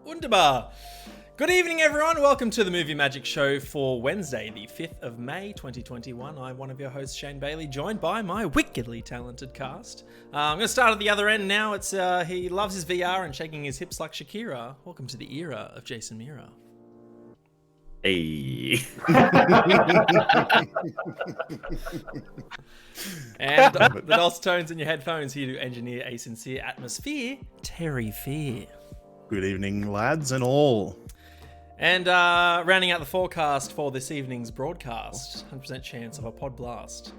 Wunderbar. Good evening, everyone. Welcome to the Movie Magic Show for Wednesday, the 5th of May, 2021. I'm one of your hosts, Shane Bailey, joined by my wickedly talented cast. I'm going to start at the other end now. It's he loves his VR and shaking his hips like Shakira. Welcome to the era of Jason Mira. Hey. And the dulcet tones in your headphones here to engineer a sincere atmosphere, Terry Fear. Good evening, lads and all. And rounding out the forecast for this evening's broadcast, 100% chance of a pod blast.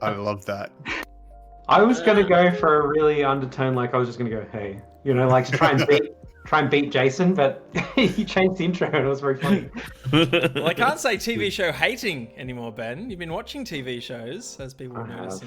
I love that. I was gonna go for a really undertone, like I was just gonna go, hey, you know, like to try and beat Jason, but he changed the intro and it was very funny. Well, I can't say TV show hating anymore, Ben. You've been watching TV shows, as people will notice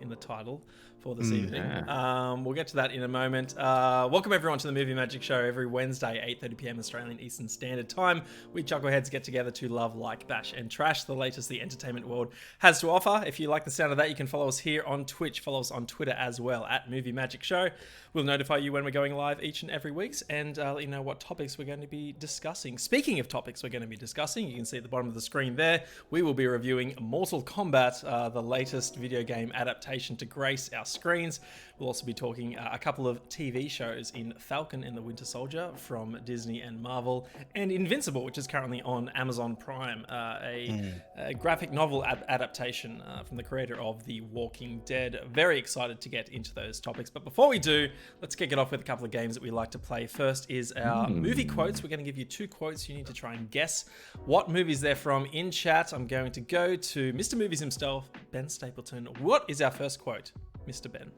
in the title for this evening. Yeah. We'll get to that in a moment. Welcome everyone to the Movie Magic Show every Wednesday, 8:30 p.m. Australian Eastern Standard Time. We chuckleheads get together to love, like, bash, and trash the latest the entertainment world has to offer. If you like the sound of that, you can follow us here on Twitch. Follow us on Twitter as well, at Movie Magic Show. We'll notify you when we're going live each and every week, and let you know what topics we're going to be discussing. Speaking of topics we're going to be discussing, you can see at the bottom of the screen there, we will be reviewing Mortal Kombat, the latest video game adaptation to grace our screens. We'll also be talking a couple of TV shows in Falcon and the Winter Soldier from Disney and Marvel, and Invincible, which is currently on Amazon Prime, a graphic novel adaptation from the creator of The Walking Dead. Very excited to get into those topics, but before we do, let's kick it off with a couple of games that we like to play. First is our movie quotes. We're going to give you 2 quotes. You need to try and guess what movies they're from in chat. I'm going to go to Mr. Movies himself, Ben Stapleton. What is our first quote, Mr. Ben?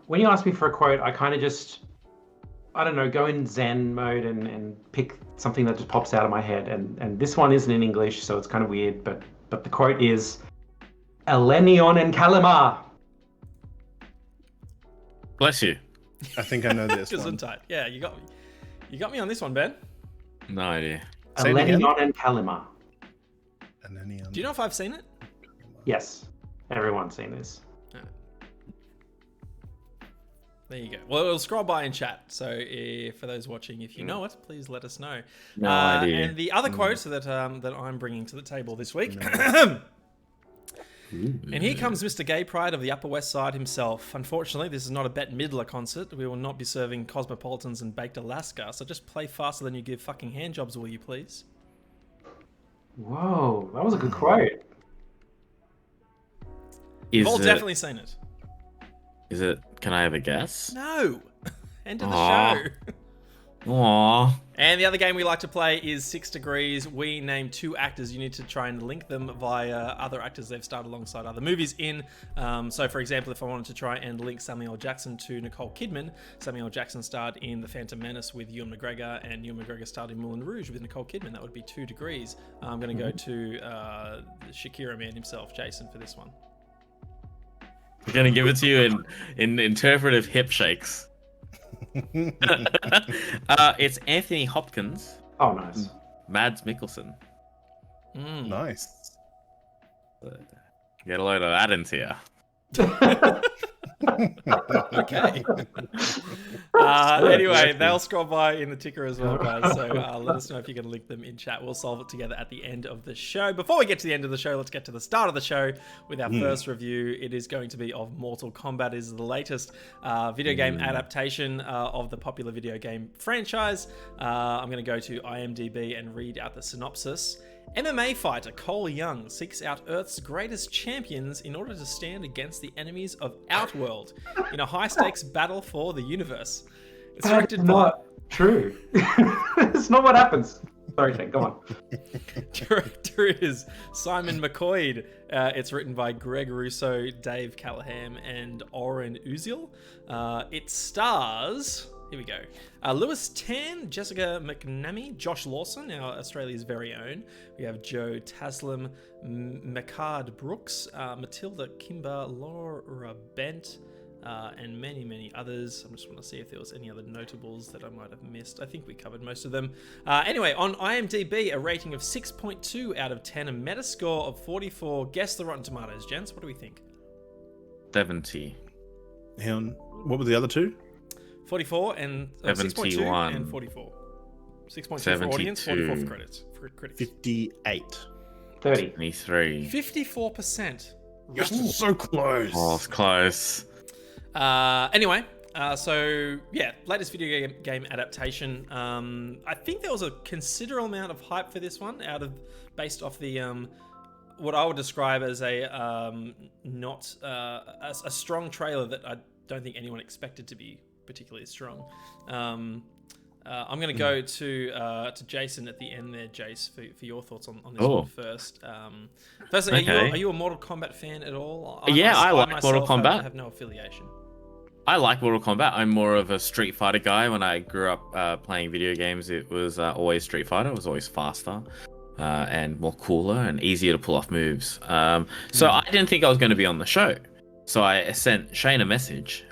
When you ask me for a quote, I kind of just, I don't know, go in Zen mode and pick something that just pops out of my head. And this one isn't in English, so it's kind of weird, but the quote is, Elenion and Kalimar. Bless you. I think I know this one. Gesundheit. Yeah, you got me on this one, Ben. No idea. Say it again. Elenion and Kalimar. And then Do you know if I've seen it? Yes, everyone's seen this. There you go. Well, it'll scroll by in chat. So for those watching, if you know it, please let us know. No idea. And the other quote that I'm bringing to the table this week. And here comes Mr. Gay Pride of the Upper West Side himself. Unfortunately, this is not a Bette Midler concert. We will not be serving Cosmopolitans and Baked Alaska, so just play faster than you give fucking handjobs, will you please? Whoa, that was a good quote. You've all definitely seen it. Is it? Can I have a guess? No! End of the show. Aww. And the other game we like to play is 6 Degrees. We name 2 actors. You need to try and link them via other actors they've starred alongside other movies in. So, for example, if I wanted to try and link Samuel L. Jackson to Nicole Kidman, Samuel L. Jackson starred in The Phantom Menace with Ewan McGregor, and Ewan McGregor starred in Moulin Rouge with Nicole Kidman. That would be 2 degrees. I'm going to go to the Shakira man himself, Jason, for this one. We're going to give it to you in interpretive hip shakes. It's Anthony Hopkins. Oh, nice. Mads Mikkelsen. Nice. Get a load of that into you. Okay. Anyway, they'll scroll by in the ticker as well, guys. So let us know if you can link them in chat. We'll solve it together at the end of the show. Before we get to the end of the show, let's get to the start of the show with our first review. It is going to be of Mortal Kombat. It is the latest video game adaptation of the popular video game franchise. I'm going to go to IMDb and read out the synopsis. MMA fighter Cole Young seeks out Earth's greatest champions in order to stand against the enemies of Outworld in a high-stakes battle for the universe. It's directed by... not true. It's not what happens. Sorry, Shane, go on. Director is Simon McCoy. It's written by Greg Russo, Dave Callahan, and Oren Uziel. It stars... Here we go. Lewis Tan, Jessica McNamee, Josh Lawson, our Australia's very own. We have Joe Taslim, Mecard Brooks, Matilda Kimber, Laura Bent, and many, many others. I just want to see if there was any other notables that I might have missed. I think we covered most of them. Anyway, on IMDb, a rating of 6.2 out of 10, a Metascore of 44. Guess the Rotten Tomatoes, gents. What do we think? 70. Hang on. What were the other two? 44 and 6.2 71. and 44. 6.2 for audience, 44 for credits. For critics. 58. 30. 23. 54%. You're so close. Oh, it's close. Anyway, so yeah, latest video game adaptation. I think there was a considerable amount of hype for this one, based off the what I would describe as a not a strong trailer that I don't think anyone expected to be particularly strong. I'm going to go to Jason at the end there, Jace, for your thoughts on this one first. Firstly, Okay. are you a Mortal Kombat fan at all? I like myself Mortal Kombat. have no affiliation. I like Mortal Kombat. I'm more of a Street Fighter guy. When I grew up playing video games, it was always Street Fighter. It was always faster and more cooler and easier to pull off moves. So I didn't think I was going to be on the show. So I sent Shane a message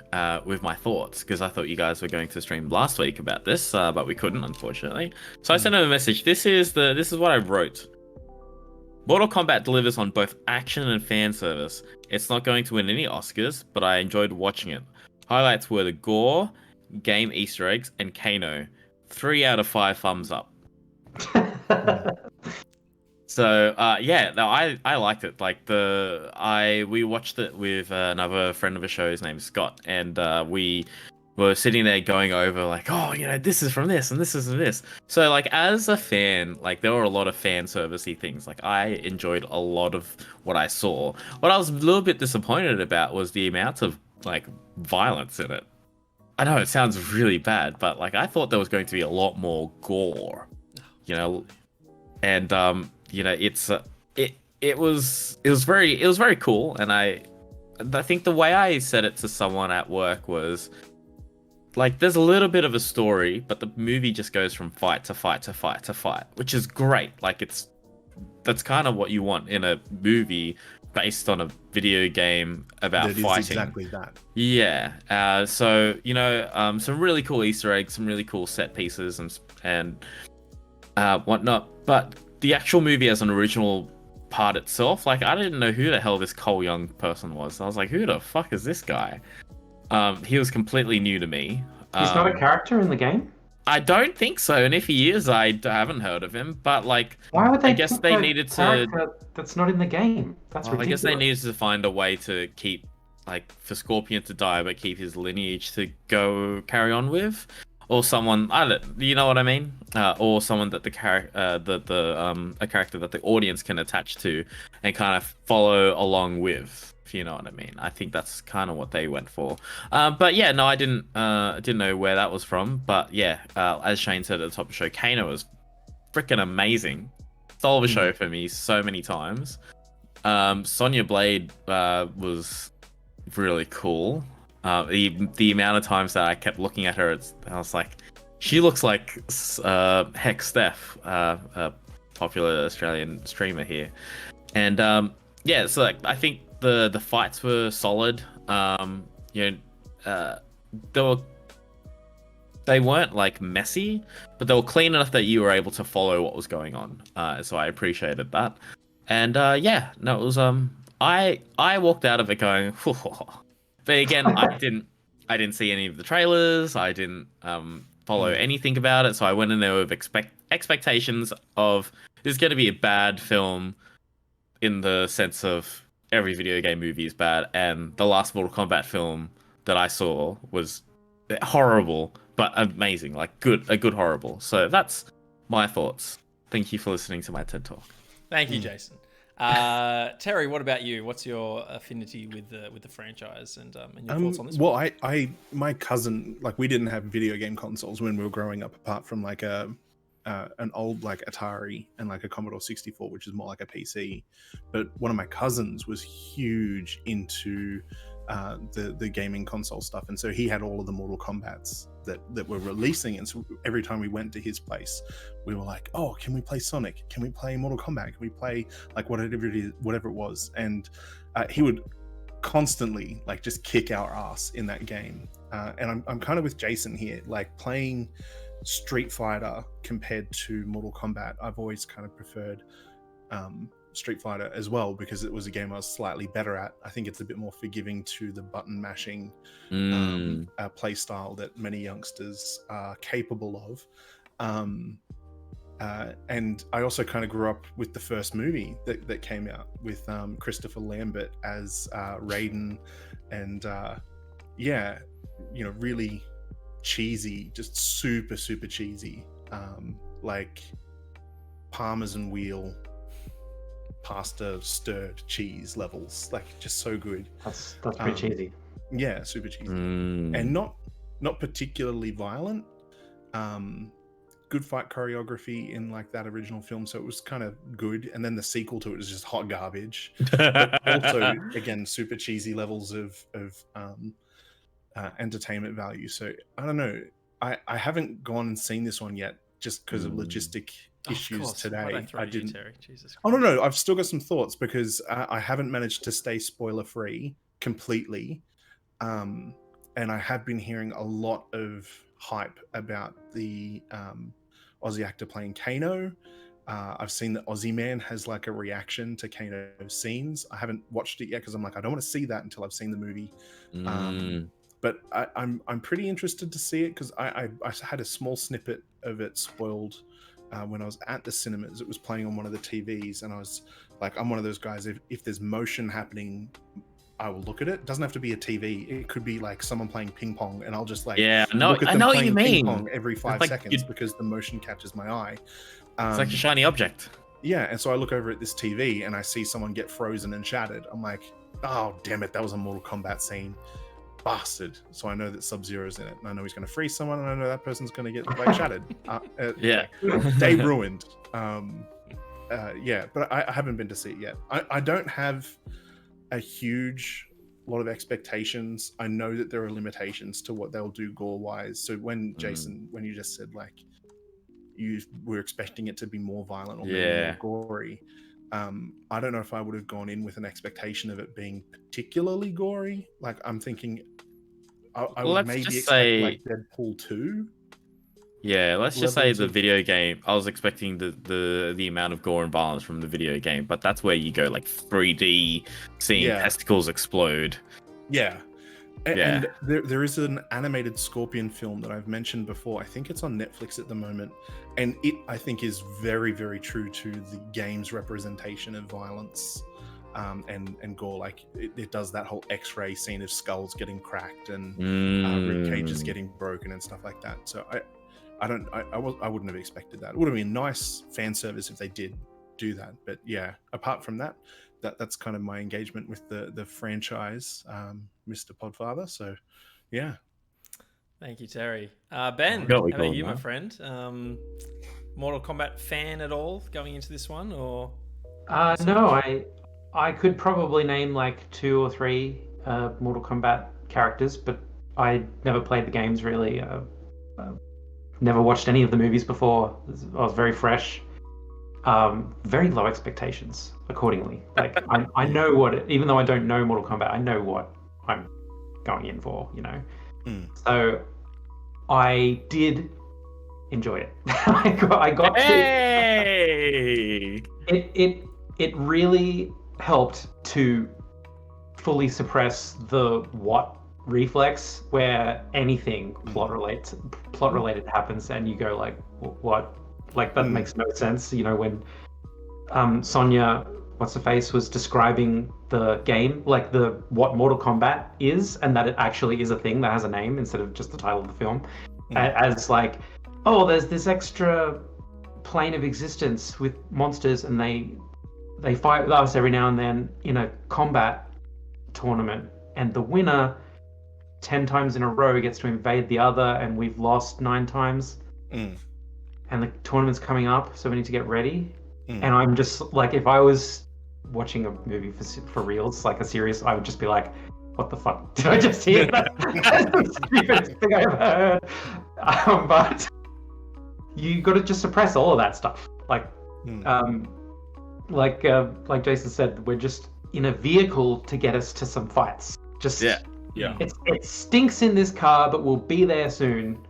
with my thoughts, because I thought you guys were going to stream last week about this, but we couldn't, unfortunately. So I sent him a message. This is what I wrote. Mortal Kombat delivers on both action and fan service. It's not going to win any Oscars, but I enjoyed watching it. Highlights were the gore, game Easter eggs, and Kano. 3 out of 5 thumbs up. So I liked it. We watched it with another friend of the show. His name's Scott, and we were sitting there going over this is from this and this is from this. So as a fan, there were a lot of fan servicey things. I enjoyed a lot of what I saw. What I was a little bit disappointed about was the amount of violence in it. I know it sounds really bad, but I thought there was going to be a lot more gore, and it was very cool. And I think the way I said it to someone at work was there's a little bit of a story, but the movie just goes from fight to fight to fight to fight, which is great. That's kind of what you want in a movie based on a video game about fighting. Exactly that. Yeah. Some really cool Easter eggs, some really cool set pieces and whatnot. But the actual movie as an original part itself, I didn't know who the hell this Cole Young person was. I was like, who the fuck is this guy? He was completely new to me. He's not a character in the game? I don't think so, and if he is, I haven't heard of him. But why would they? I guess they needed to. That's not in the game. That's ridiculous. I guess they needed to find a way to keep, for Scorpion to die, but keep his lineage to carry on with, or someone you know what I mean, or someone that a character that the audience can attach to and kind of follow along with. If you know what I mean. I think that's kind of what they went for. But yeah, no, I didn't know where that was from. But yeah, as Shane said at the top of the show, Kano was freaking amazing. Stole the show for me so many times. Sonya Blade was really cool. The amount of times that I kept looking at her, I was like, she looks like Hex Steph, a popular Australian streamer here. And so I think the fights were solid. They weren't messy, but they were clean enough that you were able to follow what was going on. So I appreciated that. And it was I walked out of it going, but again, I didn't see any of the trailers. I didn't follow anything about it, so I went in there with expectations of this is going to be a bad film, in the sense of every video game movie is bad, and the last Mortal Kombat film that I saw was horrible, but amazing, a good horrible. So that's my thoughts. Thank you for listening to my TED Talk. Thank you, Jason. Terry, what about you? What's your affinity with the franchise and your thoughts on this? Well, my cousin, we didn't have video game consoles when we were growing up, apart from an old Atari and a Commodore 64, which is more like a PC. But one of my cousins was huge into the gaming console stuff, and so he had all of the Mortal Kombats that were releasing. And so every time we went to his place, we were like, oh, can we play Sonic? Can we play Mortal Kombat? Can we play whatever it was? And he would constantly just kick our ass in that game. And I'm kind of with Jason here, playing Street Fighter compared to Mortal Kombat. I've always kind of preferred Street Fighter as well, because it was a game I was slightly better at. I think it's a bit more forgiving to the button mashing play style that many youngsters are capable of. And I also kind of grew up with the first movie that came out with Christopher Lambert as Raiden, and really cheesy, just super cheesy, like Parmesan wheel pasta stirred cheese levels, like just so good. That's pretty cheesy. Yeah, super cheesy, and not particularly violent. Good fight choreography in like that original film, so it was kind of good. And then the sequel to it is just hot garbage. But also, again, super cheesy levels of entertainment value. So I don't know. I haven't gone and seen this one yet, just because of logistic issues today. I didn't. Jesus Christ. Oh no, I've still got some thoughts, because I haven't managed to stay spoiler free completely, and I have been hearing a lot of hype about the Aussie actor playing Kano. I've seen that Aussie Man has like a reaction to Kano's scenes. I haven't watched it yet because I'm like, I don't want to see that until I've seen the movie. But I'm pretty interested to see it, because I had a small snippet of it spoiled when I was at the cinemas. It was playing on one of the TVs, and I was like, I'm one of those guys, if there's motion happening, I will look at it. It doesn't have to be a TV. It could be like someone playing ping pong, and I'll just like look at them playing ping pong every 5 seconds because the motion catches my eye. It's like a shiny object. Yeah, and so I look over at this TV and I see someone get frozen and shattered. I'm like, oh damn it, that was a Mortal Kombat scene. Bastard. So I know that Sub-Zero's in it, and I know he's going to freeze someone, and I know that person's going to get like shattered. Day ruined. But I haven't been to see it yet. I don't have a huge lot of expectations. I know that there are limitations to what they'll do gore wise. So when Jason, when you just said like you were expecting it to be more violent or more gory, I don't know if I would have gone in with an expectation of it being particularly gory. Like I'm thinking I would maybe expect like Deadpool 2. Yeah, let's just say the video game. I was expecting the amount of gore and violence from the video game, but that's where you go like 3D, seeing testicles explode. Yeah. And there is an animated Scorpion film that I've mentioned before. I think it's on Netflix at the moment, and it I think is very true to the game's representation of violence and gore. Like it does that whole X-ray scene of skulls getting cracked and rib cages getting broken and stuff like that. So I wouldn't have expected that. It would have been nice fan service if they did do that. But yeah, apart from that, that's kind of my engagement with the franchise, Mr. Podfather. So yeah. Thank you, Terry. Ben, how about you, my friend? Mortal Kombat fan at all going into this one, or? No, I could probably name like 2 or 3 Mortal Kombat characters, but I never played the games really. Never watched any of the movies before. I was very fresh. Very low expectations accordingly. Like I know what even though I don't know Mortal Kombat, I know what I'm going in for, you know. So I did enjoy it. I got Hey! It really helped to fully suppress the what reflex where anything plot related happens and you go like, what? Like that makes no sense. You know, when Sonya, what's her face, was describing the game, like what Mortal Kombat is, and that it actually is a thing that has a name instead of just the title of the film, as like, oh, there's this extra plane of existence with monsters, and they fight with us every now and then in a combat tournament, and the winner 10 times in a row gets to invade the other, and we've lost 9 times. And the tournament's coming up, so we need to get ready. And I'm just like, if I was watching a movie for reals, like a series, I would just be like, what the fuck did I just hear? That's the stupidest thing I ever heard. But you got to just suppress all of that stuff. Like Jason said, we're just in a vehicle to get us to some fights. Just yeah. It stinks in this car, but we'll be there soon.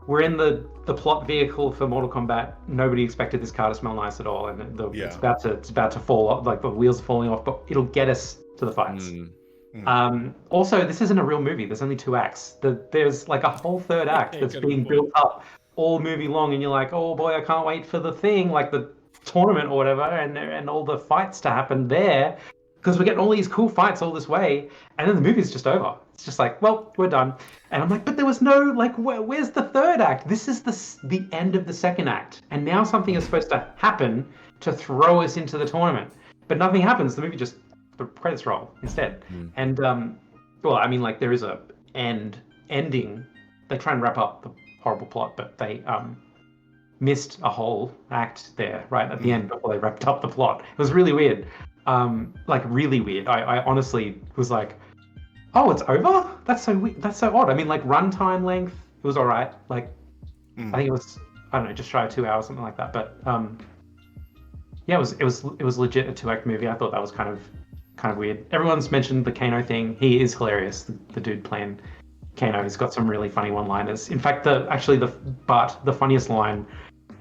we're in the plot vehicle for Mortal Kombat. Nobody expected this car to smell nice at all, and it's about to fall off. Like the wheels are falling off, but it'll get us to the fights. Also, this isn't a real movie. There's only 2 acts. There's like a whole third act that's being built up all movie long, and you're like, oh boy, I can't wait for the thing, like the tournament or whatever, and all the fights to happen there, because we're getting all these cool fights all this way, and then the movie's just over. It's just like, well, we're done. And I'm like, but there was no, like, where's the third act? This is the end of the second act, and now something is supposed to happen to throw us into the tournament, but nothing happens. The movie just, the credits roll instead. And well, I mean, like, there is a ending. They try and wrap up the horrible plot, but they missed a whole act there right at the end before they wrapped up the plot. It was really weird. Like, really weird. I honestly was like, oh, it's over? That's so weird. That's so odd. I mean, like, runtime length, it was all right. Like, I think it was, I don't know, just shy of 2 hours, something like that. But yeah, it was legit a 2-act movie. I thought that was kind of weird. Everyone's mentioned the Kano thing. He is hilarious. The dude playing Kano, he's got some really funny one-liners. In fact, the funniest line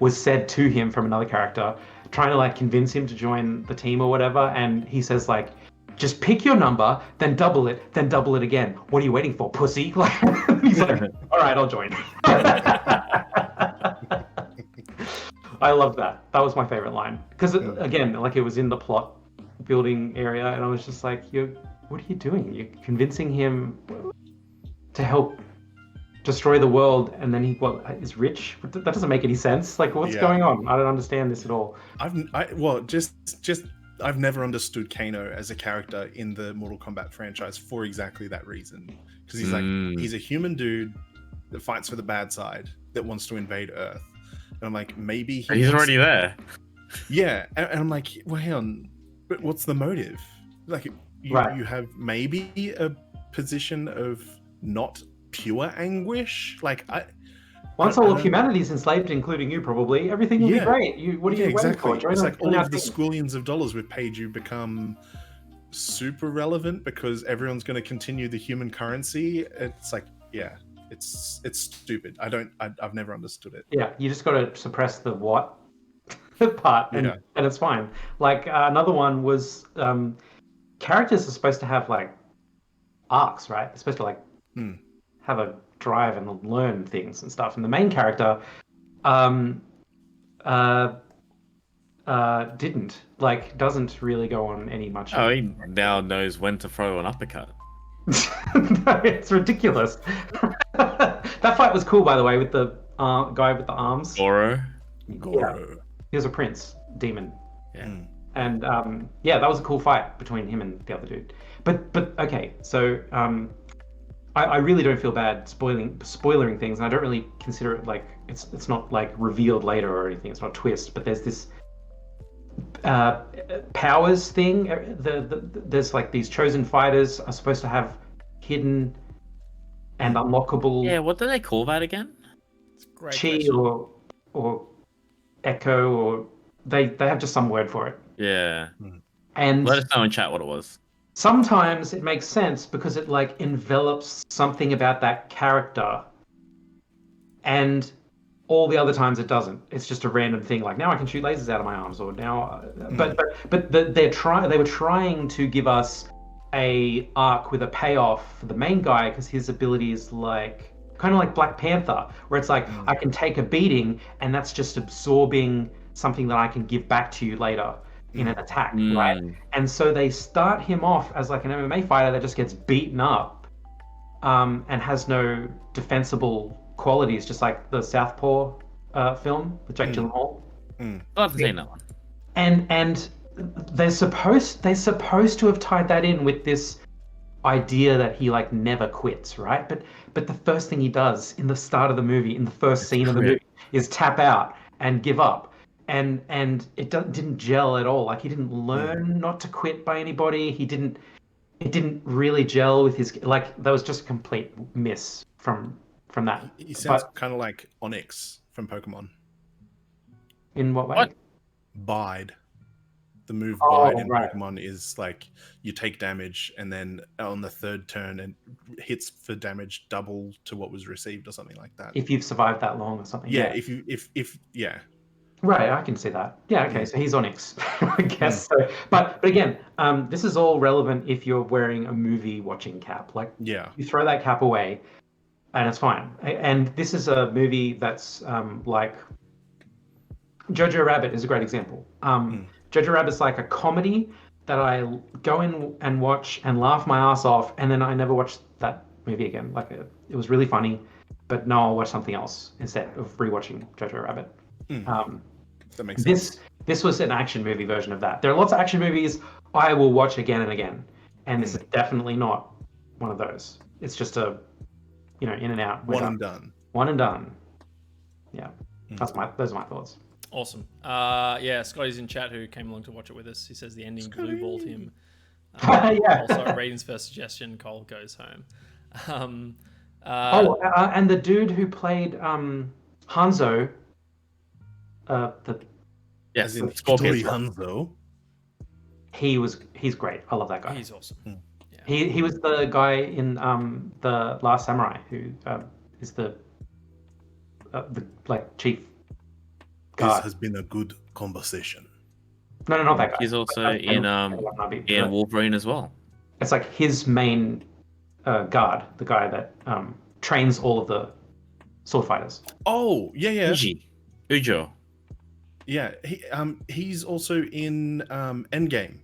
was said to him from another character, trying to like convince him to join the team or whatever, and he says like, just pick your number, then double it again. What are you waiting for, pussy? Like, he's like, all right, I'll join. I love that. That was my favorite line, because again, like, it was in the plot building area, and I was just like, what are you doing? You're convincing him to help destroy the world, and then he is rich? That doesn't make any sense. Like, what's going on? I don't understand this at all. I've never understood Kano as a character in the Mortal Kombat franchise for exactly that reason. Because he's like, he's a human dude that fights for the bad side, that wants to invade Earth. And I'm like, maybe he's already there. Yeah, and I'm like, well, hang on, but what's the motive? Like, you have maybe a position of not pure anguish. Like, once all of humanity's enslaved, including you, probably everything will be great. What are you waiting for? It's like all of the squillions of dollars we've paid you become super relevant because everyone's going to continue the human currency. It's like, it's stupid. I've never understood it. Yeah, you just got to suppress the what part, and it's fine. Like, another one was characters are supposed to have like arcs, right? They're supposed to like have a drive and learn things and stuff. And the main character doesn't really go on any much. Oh, he now knows when to throw an uppercut. No, it's ridiculous. That fight was cool, by the way, with the guy with the arms. Goro. Yeah. He was a prince demon. Yeah. And that was a cool fight between him and the other dude. But okay, so I really don't feel bad spoilering things, and I don't really consider it like it's not like revealed later or anything. It's not a twist, but there's this powers thing. There's like these chosen fighters are supposed to have hidden and unlockable. Yeah, what do they call that again? Chi or echo, or they have just some word for it. Yeah. And let us know in chat what it was. Sometimes it makes sense because it like envelops something about that character, and all the other times it doesn't. It's just a random thing. Like, now I can shoot lasers out of my arms, or now. But they were trying to give us a arc with a payoff for the main guy, because his ability is like kind of like Black Panther, where it's like I can take a beating, and that's just absorbing something that I can give back to you later in an attack, right? And so they start him off as like an MMA fighter that just gets beaten up and has no defensible qualities, just like the Southpaw film with Jake Gyllenhaal. I haven't seen that one. And they're supposed to have tied that in with this idea that he like never quits, right? But the first thing he does in the start of the movie, in the first scene of the movie, is tap out and give up. And it didn't gel at all. Like, he didn't learn not to quit by anybody. It didn't really gel with his, like, that was just a complete miss from that. He sounds kind of like Onyx from Pokemon. In what way? What? Bide. The move Oh, bide in right. Pokemon is like you take damage, and then on the third turn, and hits for damage double to what was received, or something like that. If you've survived that long or something. Yeah, Yeah. if yeah. Right, I can see that. Yeah, okay, Mm. so he's Onyx, I guess. So, but again, this is all relevant if you're wearing a movie watching cap. Like, Yeah. you throw that cap away, and it's fine. And this is a movie that's like Jojo Rabbit is a great example. Jojo Rabbit's like a comedy that I go in and watch and laugh my ass off, and then I never watch that movie again. Like, it was really funny, but no, I'll watch something else instead of rewatching Jojo Rabbit. That makes sense. This was an action movie version of that. There are lots of action movies I will watch again and again, and this is definitely not one of those. It's just a, in and out. One and done. One and done. Yeah, those are my thoughts. Awesome. Yeah, Scotty's in chat who came along to watch it with us. He says the ending blue-balled him. Yeah. Also, Raiden's first suggestion, Cole goes home. And the dude who played Hanzo, Yes, As in Scorpion. Hitori Hanzo. he's great. I love that guy. He's awesome. He was the guy in the Last Samurai who is the like chief This guard. has been a good conversation. No, not that guy. He's also in Wolverine as well. It's like his main guard, the guy that trains all of the sword fighters. Oh, yeah. Ujo. Yeah, he's also in Endgame.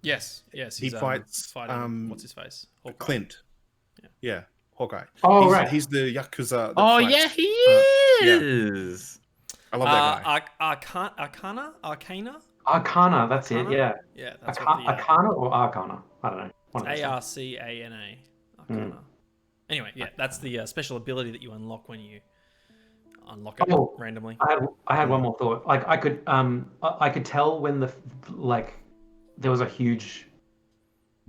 Yes. He He fights, fighting, what's his face? Hawkeye. Clint. Yeah, Hawkeye. Oh, he's, right. He's the Yakuza. that Oh, fights, yeah, he yeah. is. I love that guy. Arcana, that's it. Yeah. Yeah, that's what the Arcana or Arcana? I don't know. One of those things. Arcana. Arcana. Anyway, yeah, that's the special ability that you unlock when you unlock it randomly. I had one more thought. Like, I could tell when there was a huge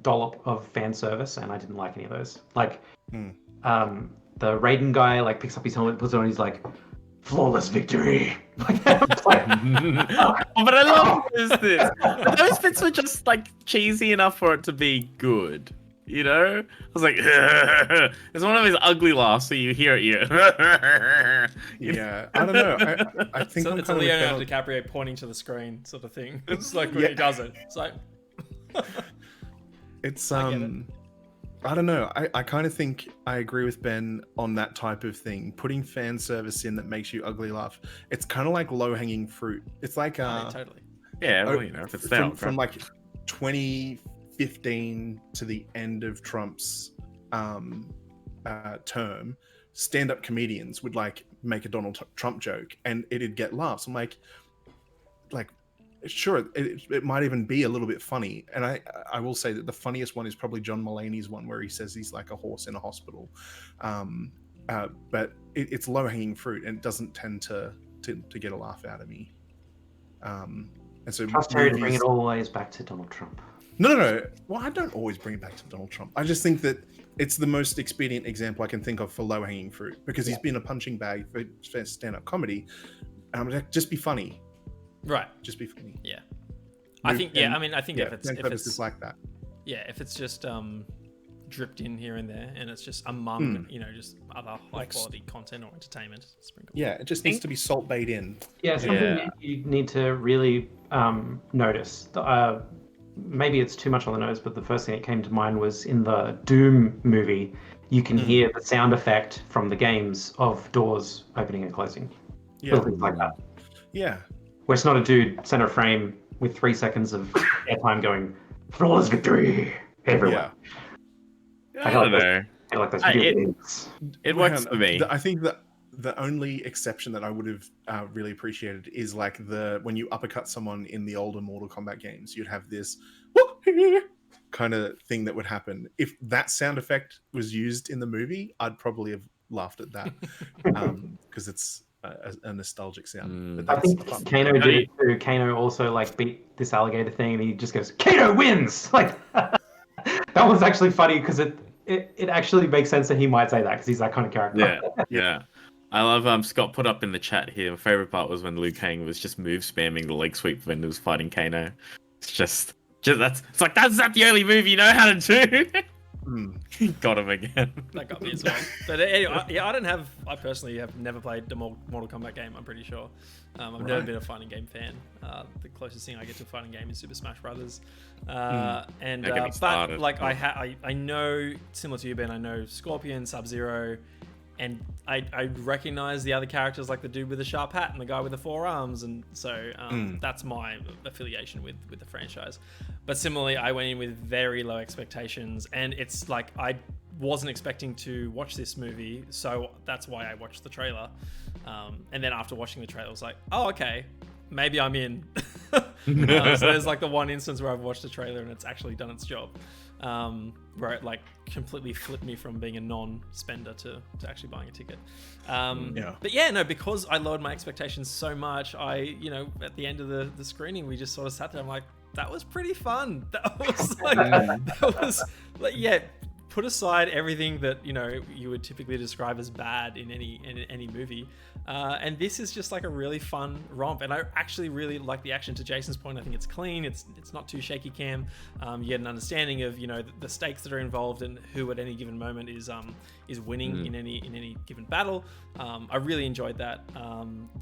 dollop of fan service, and I didn't like any of those. Like, the Raiden guy picks up his helmet, puts it on, he's like, flawless victory. Like, But I love this. Those bits were just cheesy enough for it to be good. You know? I was like, it's one of his ugly laughs, so you hear it, Yeah, I don't know. I think It's a Leonardo DiCaprio pointing to the screen sort of thing. It's like when he does it. It's like... It's I get it. I don't know. I kind of think I agree with Ben on that type of thing. Putting fan service in that makes you ugly laugh. It's kind of like low hanging fruit. It's like totally. Yeah, well, if it's down from 2015 to the end of Trump's term, stand-up comedians would make a Donald Trump joke and it'd get laughs. I'm like sure, it might even be a little bit funny, and I will say that the funniest one is probably John Mulaney's one where he says he's like a horse in a hospital, but it's low hanging fruit and it doesn't tend to get a laugh out of me. And so trust Terry to bring it always back to Donald Trump. No. Well, I don't always bring it back to Donald Trump. I just think that it's the most expedient example I can think of for low hanging fruit because he's been a punching bag for stand up comedy. Just be funny. Right. Just be funny. Yeah. I think if it's just like that. Yeah, if it's just dripped in here and there and it's just among just other high quality content or entertainment sprinkled. Yeah, it just needs to be salt bait in. Yeah, something that you need to really notice. Maybe it's too much on the nose, but the first thing that came to mind was in the Doom movie, you can hear the sound effect from the games of doors opening and closing. Yeah. Things like that. Yeah. Where it's not a dude center frame with 3 seconds of airtime going, flawless victory everywhere. I don't know. I like those video games. It works for me. I think that the only exception that I would have really appreciated is when you uppercut someone in the older Mortal Kombat games, you'd have this kind of thing that would happen. If that sound effect was used in the movie, I'd probably have laughed at that because it's a nostalgic sound. But I think Kano did it too. Kano also beat this alligator thing, and he just goes, "Kano wins!" That was actually funny because it actually makes sense that he might say that because he's that kind of character. Yeah. I love Scott put up in the chat here. My favorite part was when Liu Kang was just move spamming the leg sweep when he was fighting Kano. It's just it's like that's not the only move you know how to do. Got him again. That got me as well. But anyway, yeah, I personally have never played the Mortal Kombat game, I'm pretty sure. I've never been a fighting game fan. The closest thing I get to a fighting game is Super Smash Brothers. But like I know, similar to you, Ben, I know Scorpion, Sub-Zero, and I recognize the other characters like the dude with the sharp hat and the guy with the four arms, and so that's my affiliation with the franchise. But similarly, I went in with very low expectations, and it's like I wasn't expecting to watch this movie, so that's why I watched the trailer. And then after watching the trailer, I was like, oh, okay, maybe I'm in. So there's like the one instance where I've watched the trailer and it's actually done its job. Where it like completely flipped me from being a non-spender to actually buying a ticket. But yeah, no, because I lowered my expectations so much, at the end of the screening, we just sort of sat there. I'm like, that was pretty fun. That was like, yeah. Put aside everything that you would typically describe as bad in any movie, and this is just like a really fun romp, and I actually really like the action. To Jason's point, I think it's clean. It's not too shaky cam. You get an understanding of the stakes that are involved and who at any given moment is winning in any given battle. I really enjoyed that.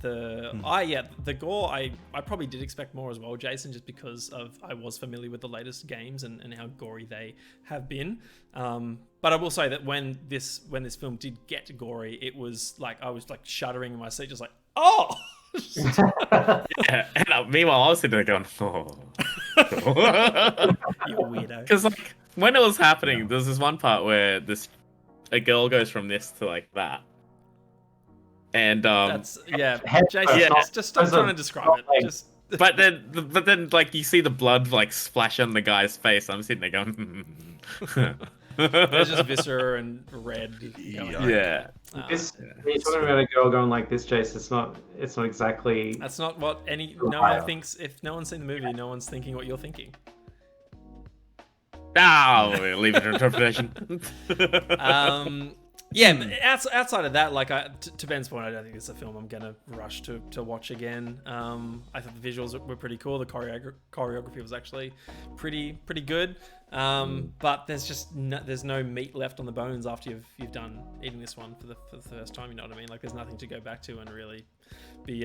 The gore, I probably did expect more as well, Jason, just because I was familiar with the latest games and how gory they have been. But I will say that when this film did get gory, it was like I was like shuddering in my seat, just like, oh. Yeah, and meanwhile I was sitting there going, oh. You weirdo. Because like when it was happening, there's this one part where a girl goes from this to like that. And that's Jason, just stop trying to describe it. Just but then like you see the blood like splash on the guy's face. I'm sitting there going, there's just viscera and red. Yeah. You're talking about a girl going like this, Jace. It's not exactly. That's not what no one thinks. If no one's seen the movie, no one's thinking what you're thinking. Oh, leave it to interpretation. Yeah, but outside of that, like to Ben's point, I don't think it's a film I'm gonna rush to watch again. I thought the visuals were pretty cool. The choreography was actually pretty good. But there's just there's no meat left on the bones after you've done eating this one for the first time. You know what I mean? Like there's nothing to go back to and really be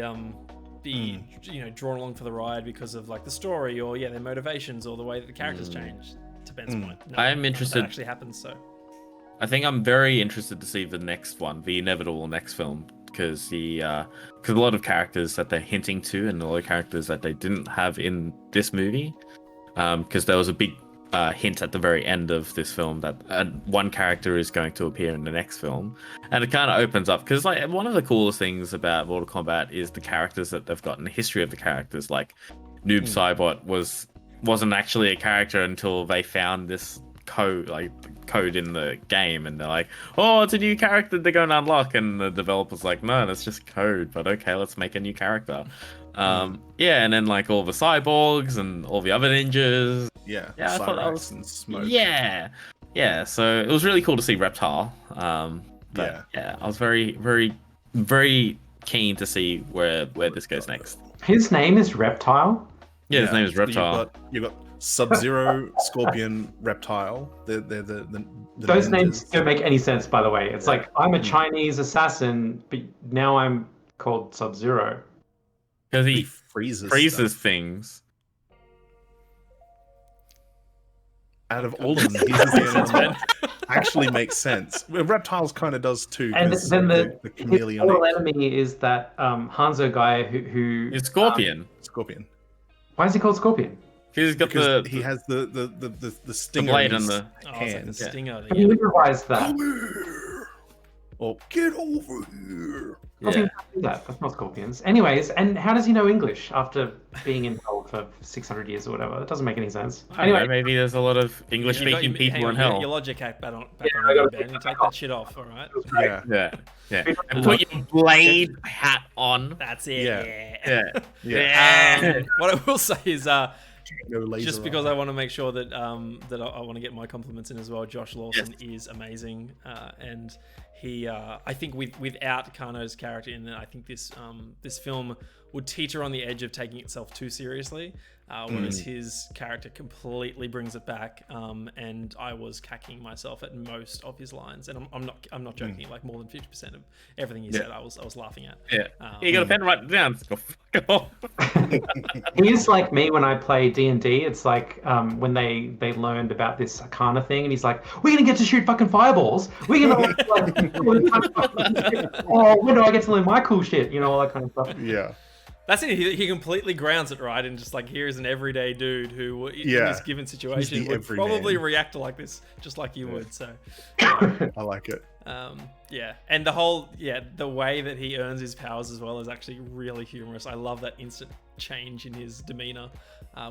drawn along for the ride because of like the story or their motivations or the way that the characters change. To Ben's point, I am interested. That actually happens so. I think I'm very interested to see the next one, the inevitable next film, because a lot of characters that they're hinting to, and a lot of characters that they didn't have in this movie, because there was a big hint at the very end of this film that one character is going to appear in the next film, and it kind of opens up because like one of the coolest things about Mortal Kombat is the characters that they've got and the history of the characters. Like Noob Saibot wasn't actually a character until they found this code in the game, and they're like, oh, it's a new character they're going to unlock, and the developer's like, no, that's just code, but okay, let's make a new character. And then like all the cyborgs and all the other ninjas, I thought that was and Smoke. So it was really cool to see Reptile. I was very very very keen to see where this goes next. His name is Reptile. His name is Reptile. You've got Sub-Zero, Scorpion, Reptile. They're the those ninjas. names don't make any sense, by the way. It's like I'm a Chinese assassin, but now I'm called Sub-Zero. Because he freezes things. Out of all of them, he's the only one that actually makes sense. Reptiles kind of does too. And then the chameleon. His enemy is that Hanzo guy who It's Scorpion. Scorpion. Why is he called Scorpion? He has the stinger blade in his on the hand. Like the stinger. Can you improvise that? Come here, or get over here. Scorpions don't do that. That's not scorpions. Anyways, and how does he know English after being in hell for 600 years or whatever? That doesn't make any sense. I don't know, maybe there's a lot of English-speaking people in hell. Your logic hack back on you, Ben. You take that shit off, all right? Yeah. And put your blade hat on. That's it. Yeah. What I will say is, No laser just because eye. I want to make sure that that I want to get my compliments in as well. Josh Lawson is amazing, and he I think without Kano's character in it, I think this film would teeter on the edge of taking itself too seriously, whereas his character completely brings it back. And I was cacking myself at most of his lines, and I'm not joking. Like more than 50% of everything he said, I was laughing at. Yeah, you got a pen, write it down. Go fuck off. He is like me when I play D&D. It's like when they learned about this Arcana thing, and he's like, "We're gonna get to shoot fucking fireballs. We're gonna oh, when do I get to learn my cool shit? You know, all that kind of stuff." Yeah. That's it. He completely grounds it, right? And just like, here's an everyday dude who, in this given situation, would probably react to like this, just like you would. So, I like it. yeah. And the way that he earns his powers as well is actually really humorous. I love that instant change in his demeanor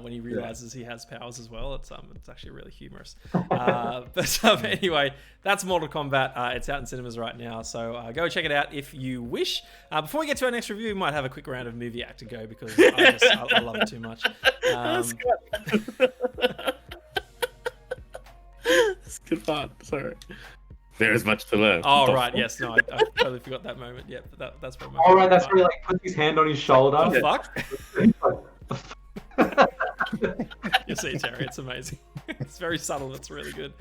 when he realizes he has powers as well. It's actually really humorous. But anyway, that's Mortal Kombat. It's out in cinemas right now, so go check it out if you wish. Before we get to our next review, we might have a quick round of movie act to go because I love it too much. That's good fun. Sorry. There is much to learn. Oh, right. Yes. No, I totally forgot that moment. Yeah, but that's probably All right, that's where he like puts his hand on his shoulder. Oh, fuck. You see, Terry, it's amazing. It's very subtle. It's really good.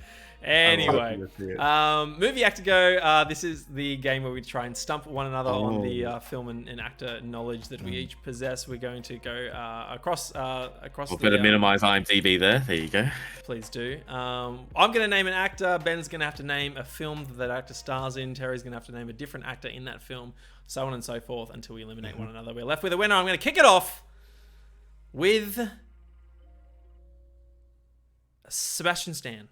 Anyway, movie act to go. This is the game where we try and stump one another on the film and actor knowledge that we each possess. We're going to go across. We'll better minimize IMDb there. There you go. Please do. I'm going to name an actor. Ben's going to have to name a film that actor stars in. Terry's going to have to name a different actor in that film, so on and so forth until we eliminate one another. We're left with a winner. I'm going to kick it off with Sebastian Stan.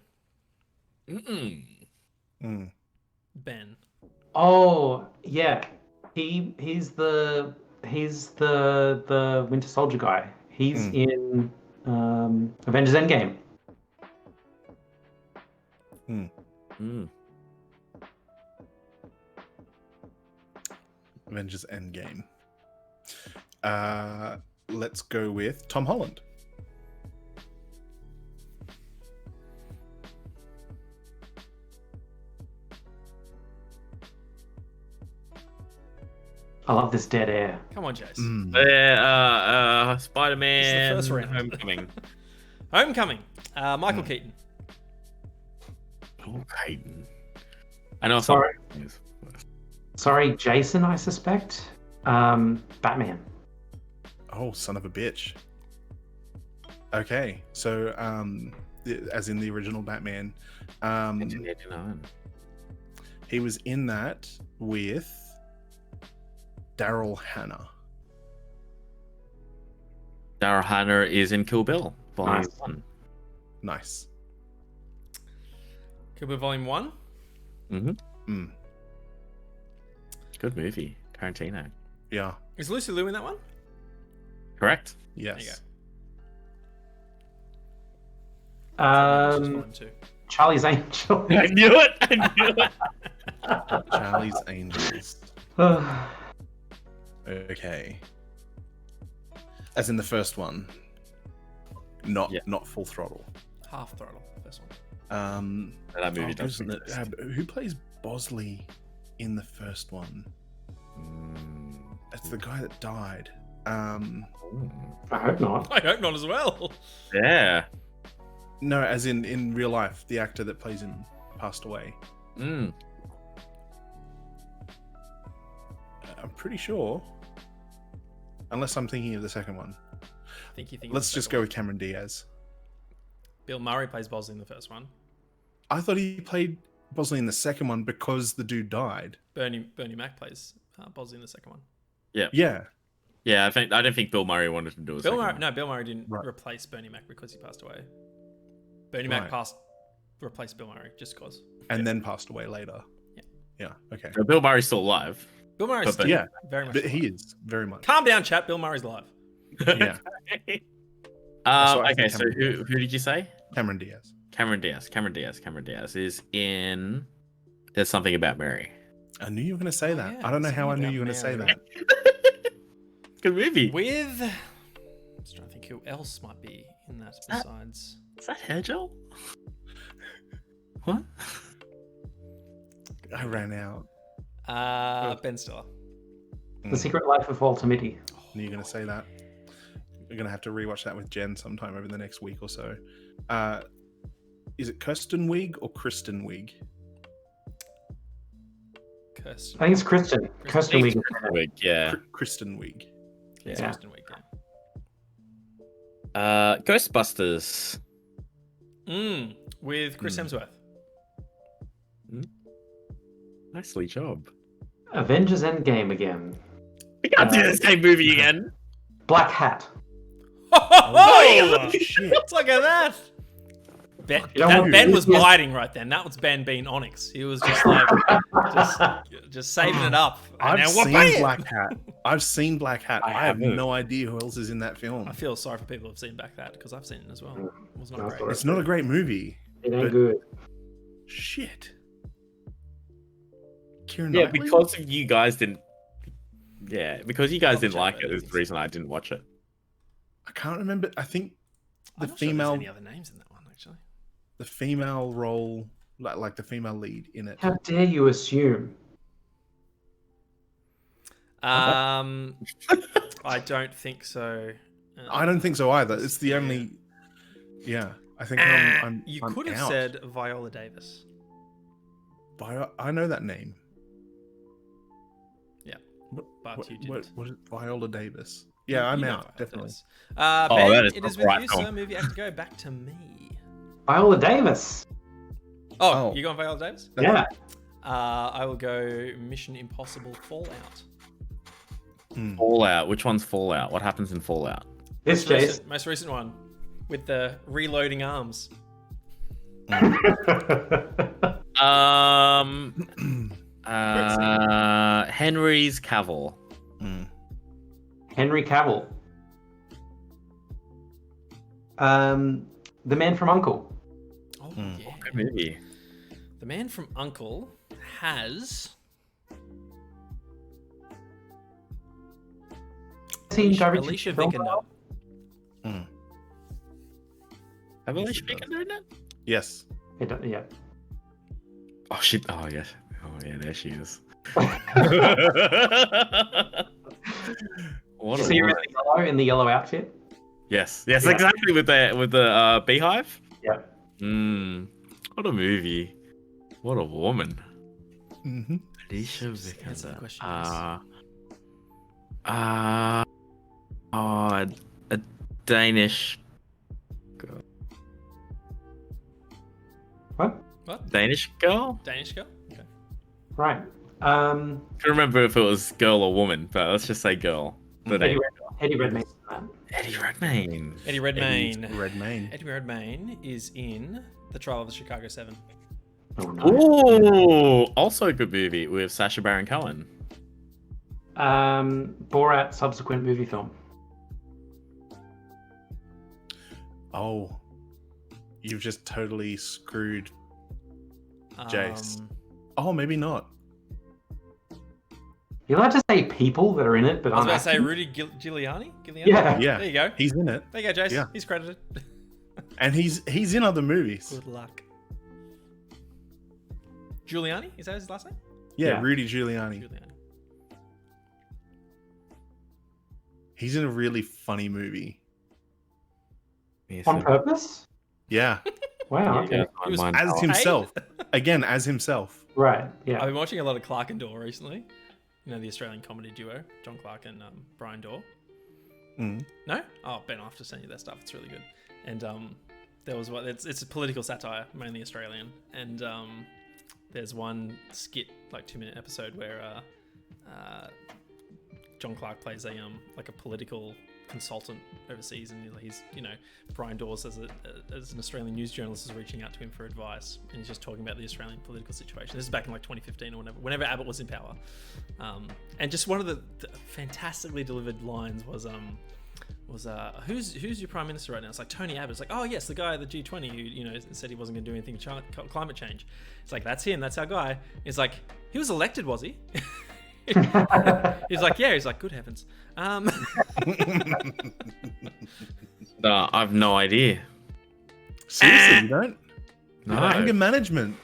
Ben. Oh yeah, he's the Winter Soldier guy. He's in Avengers Endgame. Avengers Endgame. Let's go with Tom Holland. I love this dead air. Come on, Jace. Spider-Man. This is the first round. Homecoming. Homecoming. Michael Keaton. Oh, Keaton. I know. Sorry, Jason, I suspect. Batman. Oh, son of a bitch. Okay, so as in the original Batman, 1989. he was in that with Daryl Hannah. Daryl Hannah is in Kill Bill, Volume 1. Nice. Kill Bill Volume 1? Good movie. Tarantino. Yeah. Is Lucy Liu in that one? Correct. Yes. Volume 2. Charlie's Angels. I knew it. Charlie's Angels. Okay. As in the first one. Not Full Throttle. Half Throttle, first one. That movie doesn't who plays Bosley in the first one? It's the guy that died. I hope not. I hope not as well. Yeah. No, as in real life, the actor that plays him passed away. I'm pretty sure. Unless I'm thinking of the second one. I think you think. Let's just go with Cameron Diaz. Bill Murray plays Bosley in the first one. I thought he played Bosley in the second one because the dude died. Bernie Mac plays Bosley in the second one. Yeah. Yeah. Yeah, I don't think Bill Murray wanted to do it. Bill Murray didn't replace Bernie Mac because he passed away. Bernie Mac replaced Bill Murray just cause. And then passed away later. Yeah. Yeah. Okay. So Bill Murray's still alive. Bill Murray's still very much. But alive. he is very much. Calm down, chat. Bill Murray's alive. Yeah. Okay, so who did you say? Cameron Diaz. Cameron Diaz is in There's Something About Mary. I knew you were going to say that. I don't know how I knew you were going to say that. Good movie. With... I'm just trying to think who else might be in that besides? Is that hair gel? What? I ran out. Ben Stiller. The Secret Life of Walter Mitty. You're going to say that? We're going to have to rewatch that with Jen sometime over the next week or so. Is it Kirsten Wiig or Kristen Wiig? Kirsten. I think it's Kristen. Kristen Wiig. Yeah. Kristen Wiig. Yeah, Yeah. Kristen Wiig. Yeah. Ghostbusters. With Chris Hemsworth. Nicely job. Avengers Endgame again. We can't do the same movie again. Black Hat. Oh, shit. Look at that. Ben, You know what? Ben was biting right then. That was Ben being Onyx. He was just like, just saving it up. And I've now we're seen playing. Black Hat. I've seen Black Hat. I have haven't. no idea who else is in that film. I feel sorry for people who've seen Black Hat because I've seen it as well. It was not No, great. sorry. It's not a great movie. It ain't But- good. Shit. Keira Yeah, Knightley? because you guys didn't. Yeah, because you guys didn't Probably like check it that is out. the reason I didn't watch it. I can't remember. I think the I'm not sure if there's female, any other names in that one actually. the female role, like the female lead in it. How dare you assume? I don't think so. I don't think so either. It's the only. Yeah, I think I'm you I'm could have out. said Viola Davis. I know that name. Yeah, What, but you didn't. what is Viola Davis? Yeah, I'm You know out. Viola Definitely. Davis. Ben, that is it not is the with right you, film. sir. Movie actor, go back to me. Viola Davis. Oh, you going Viola Davis? Yeah. I will go Mission Impossible Fallout. Fallout. Which one's Fallout? What happens in Fallout? This Jace. Most recent one with the reloading arms. Henry's Cavill. Henry Cavill. The Man from Uncle. Oh yeah. Good movie. The Man from Uncle has Seen directed Alicia film? Vikander. Have Alicia Vikander in it? Yes. Yeah. Oh shit! Oh yes. Oh yeah, there she is. What a So you're woman. in the yellow outfit? Yes, yes, Yeah. exactly with the beehive. Yeah. What a movie. What a woman. Mm-hmm. Alicia Answer the Vikander. question, A Danish girl. What? What? Danish girl? Danish girl? Okay. Right. I can't remember if it was girl or woman, but let's just say girl. The Eddie, name. Eddie Redmayne. Eddie Redmayne. Eddie Redmayne. Redmayne. Eddie Redmayne is in The Trial of the Chicago 7. Oh, no. Ooh, also a good movie with Sacha Baron Cohen. Borat subsequent movie film. Oh, you've just totally screwed. Jace. Oh, maybe not. You're allowed to say people that are in it, but I was I'm about to say Rudy Giuliani? Yeah. Yeah, There you go. he's in it, There you go, Jace. Yeah. He's credited. and he's in other movies. Good luck. Giuliani? Is that his last name? Yeah, Yeah. Rudy Giuliani. Giuliani. He's in a really funny movie. Yes, On purpose? Yeah, Wow. Okay. He was as himself. Again, as himself. Right. I've Yeah. been watching a lot of Clark and Dorr recently. You know, the Australian comedy duo, John Clark and Brian Dorr. Mm. No? Oh, Ben, I'll have to send you that stuff. It's really good. And there was what it's a political satire, mainly Australian. And there's one skit, like 2-minute episode, where John Clark plays a like a political consultant overseas, and he's Brian Dawes as an Australian news journalist is reaching out to him for advice, and he's just talking about the Australian political situation. This is back in like 2015 or whenever Abbott was in power, and just one of the fantastically delivered lines was who's your prime minister right now? It's like Tony Abbott. It's like, oh yes, the guy at the G20 who said he wasn't going to do anything with climate change. It's like, that's him, that's our guy. It's like, he was elected, was he? He's like, yeah. He's like, good heavens. No, I've no idea. Seriously, you don't? No, Anger management.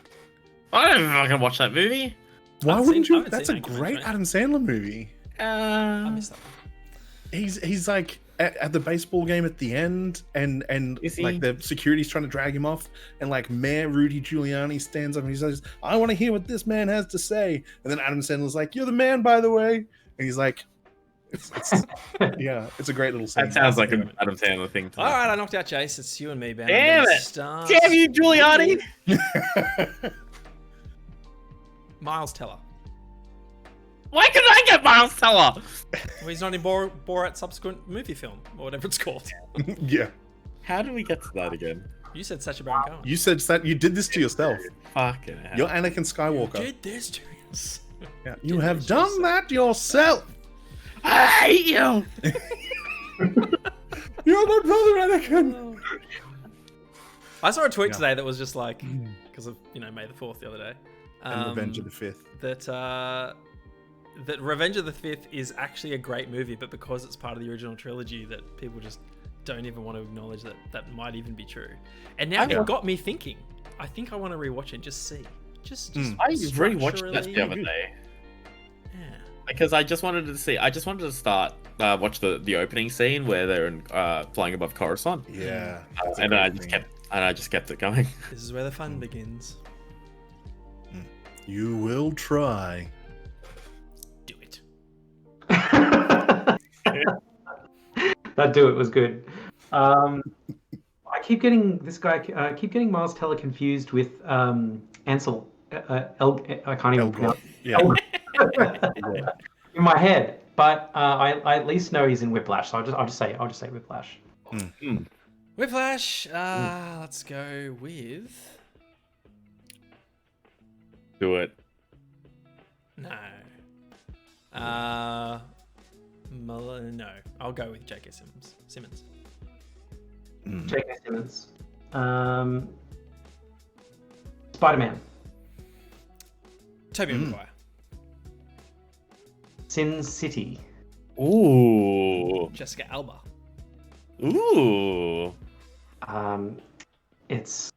I don't fucking watch that movie. Why haven't wouldn't seen- I you? haven't That's a seen Anger great Management. Adam Sandler movie. I missed that one. He's like at the baseball game at the end, and Is he? like the security's trying to drag him off, and like Mayor Rudy Giuliani stands up and he says, "I want to hear what this man has to say." And then Adam Sandler's like, "You're the man, by the way," and he's like, "It's yeah, it's a great little scene." That sounds like an Adam Sandler thing. To All me. right, I knocked out Chase. It's you and me, Ben. Damn I'm gonna it. start Damn you, Giuliani! Miles Teller. Why couldn't I get Miles Teller? Well, he's not in Borat's subsequent movie film, or whatever it's called. Yeah, How do we get to that again? You said Sacha Baron Cohen. you said that you did this to yourself. Fucking hell. You're Anakin Skywalker. did this to us. Yeah, you have done that yourself. I hate you! You're my brother, Anakin. I saw a tweet Yeah. today that was just like, because of May the 4th the other day. And Revenge of the Fifth. That Revenge of the Fifth is actually a great movie, but because it's part of the original trilogy, that people just don't even want to acknowledge that that might even be true. And now it got me thinking. I think I want to rewatch it, just see, just I rewatched that the other structurally. day. Yeah. Because I just wanted to start watch the opening scene where they're flying above Coruscant. Yeah, that's a And great I just kept it going. This is where the fun begins. You will try. Do it. That do it was good. I keep getting keep getting Miles Teller confused with Ansel. I can't even pronounce. Yeah. In my head, but I at least know he's in Whiplash, so I'll just say Whiplash. Whiplash. Let's go with Do it. no. No. I'll go with J.K. Simmons. J.K. Simmons. Spider-Man. Tobey Maguire. Sin City. Ooh. Jessica Alba. Ooh. It's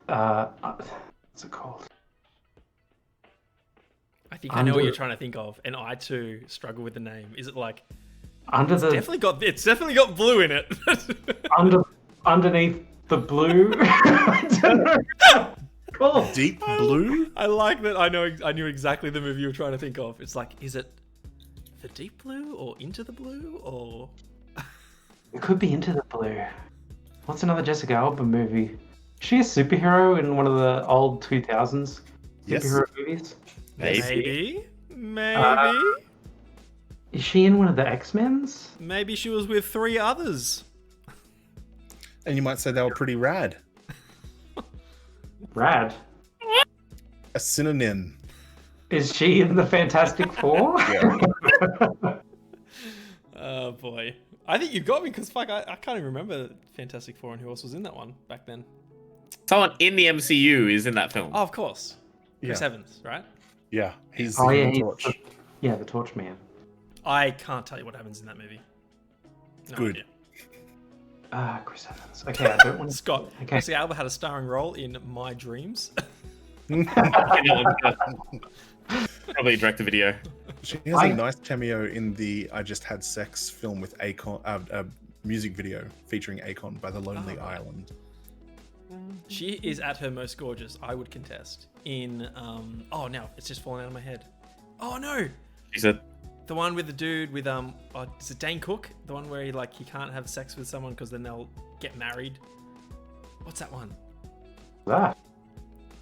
what's it called? I think I know what you're trying to think of, and I too struggle with the name. Is it like Under the it's definitely got blue in it. underneath the blue? I don't know. Cool. Deep Blue? I like that. I knew exactly the movie you were trying to think of. It's like, is it the Deep Blue or Into the Blue or? It could be Into the Blue. What's another Jessica Alba movie? Is she a superhero in one of the old 2000s Yes. superhero movies? Maybe. Maybe. Is she in one of the X-Men's? Maybe she was with 3 others. And you might say they were pretty rad. Rad. A synonym. Is she in the Fantastic Four? Yeah. Oh boy. I think you got me because fuck, I can't even remember Fantastic Four and who else was in that one back then. Someone in the MCU is in that film. Oh, of course. Chris Yeah. Evans, right? Yeah. He's Oh, the yeah, Human he's Torch. Yeah, the Torch Man. I can't tell you what happens in that movie. No Good. idea. Chris Evans. Okay, I don't want to. Scott, Okay. Jessica Alba had a starring role in My Dreams. Probably direct to video. She has a nice cameo in the I Just Had Sex film with Akon, a music video featuring Akon by the Lonely Oh, right. Island. She is at her most gorgeous, I would contest, in oh now it's just falling out of my head. Oh no! She said, The one with the dude with is it Dane Cook? The one where he can't have sex with someone because then they'll get married. What's that one? That.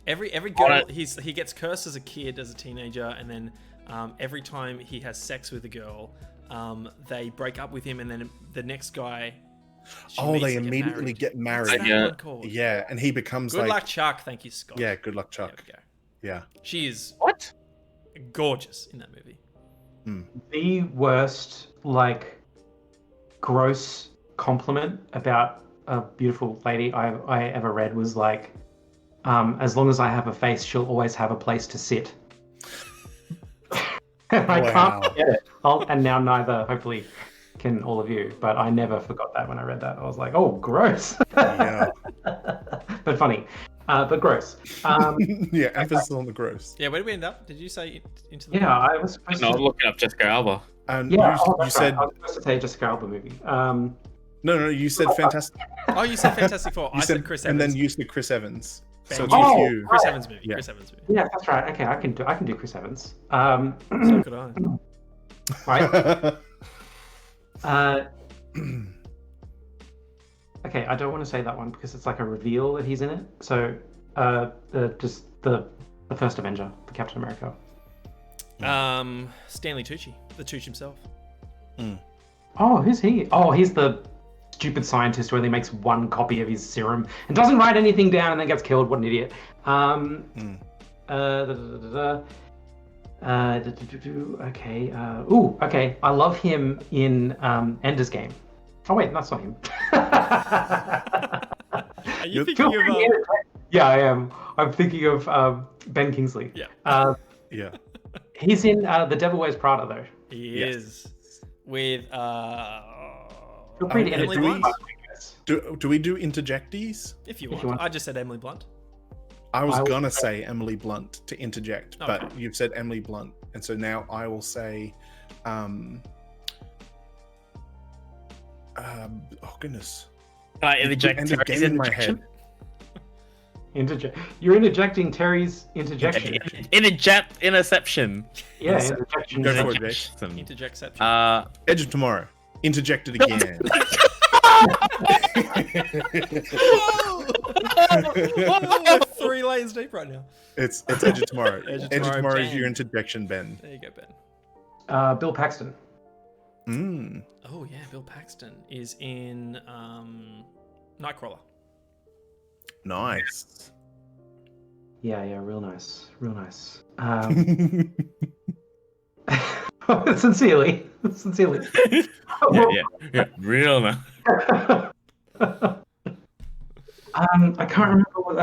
Every girl he gets cursed as a kid, as a teenager, and then every time he has sex with a girl, they break up with him, and then the next guy. she Oh, meets they and get immediately married. get What's married. that Yeah. one called? Yeah, and he becomes Good like luck, Chuck. Thank you, Scott. yeah, good luck, There Chuck. we go. Yeah. She is "What? gorgeous in that movie. The worst, gross compliment about a beautiful lady I ever read was like, as long as I have a face, she'll always have a place to sit. And I Wow. can't get it. And now neither, hopefully, can all of you, but I never forgot that when I read that. I was like, oh, gross. Yeah. But funny. But gross. Yeah, emphasis on the gross. Yeah, where did we end up? Did you say into the? Yeah, I was supposed No, I'm to. looking up Jessica Alba. And Yeah, you that's said right. I was supposed to say Jessica Alba movie. no, you said Fantastic. Oh, you said Fantastic Four. You I said Chris and Evans. then you said Chris Evans. So it's Oh, with you. Chris Evans movie. Yeah. Chris Evans movie. Yeah, that's right. Okay, I can do Chris Evans. So could I. Right. Okay, I don't want to say that one because it's like a reveal that he's in it. So, just the first Avenger, the Captain America. Stanley Tucci, the Tucci himself. Oh, who's he? Oh, he's the stupid scientist who only makes one copy of his serum and doesn't write anything down and then gets killed. What an idiot. Okay. Okay. I love him in Ender's Game. Oh wait, that's not him. Are you thinking of? Yeah, I am. I'm thinking of Ben Kingsley. Yeah. Yeah. He's in The Devil Wears Prada though. He Yes. is with Feel free to edit Emily it. Blunt. Do we do interjectees? If you If want. you want. I just said Emily Blunt. I was I will gonna say Emily Blunt to interject, Okay. but you've said Emily Blunt, and so now I will say, oh goodness, Can I interject End of Terry's game in my interjection? head. You're interjecting Terry's interjection. Interception. Yeah, Yes. interjection. Go for it, Interjection. Interjectception. Edge of Tomorrow. Interjected again. Whoa! 3 layers deep right now. It's Edge of Tomorrow. Edge of Edge of Tomorrow, Tomorrow is Ben. your interjection, Ben. There you go, Ben. Bill Paxton. Mm. Oh yeah, Bill Paxton is in Nightcrawler. Nice. Yeah, real nice. Sincerely. Yeah. Real now. I can't remember what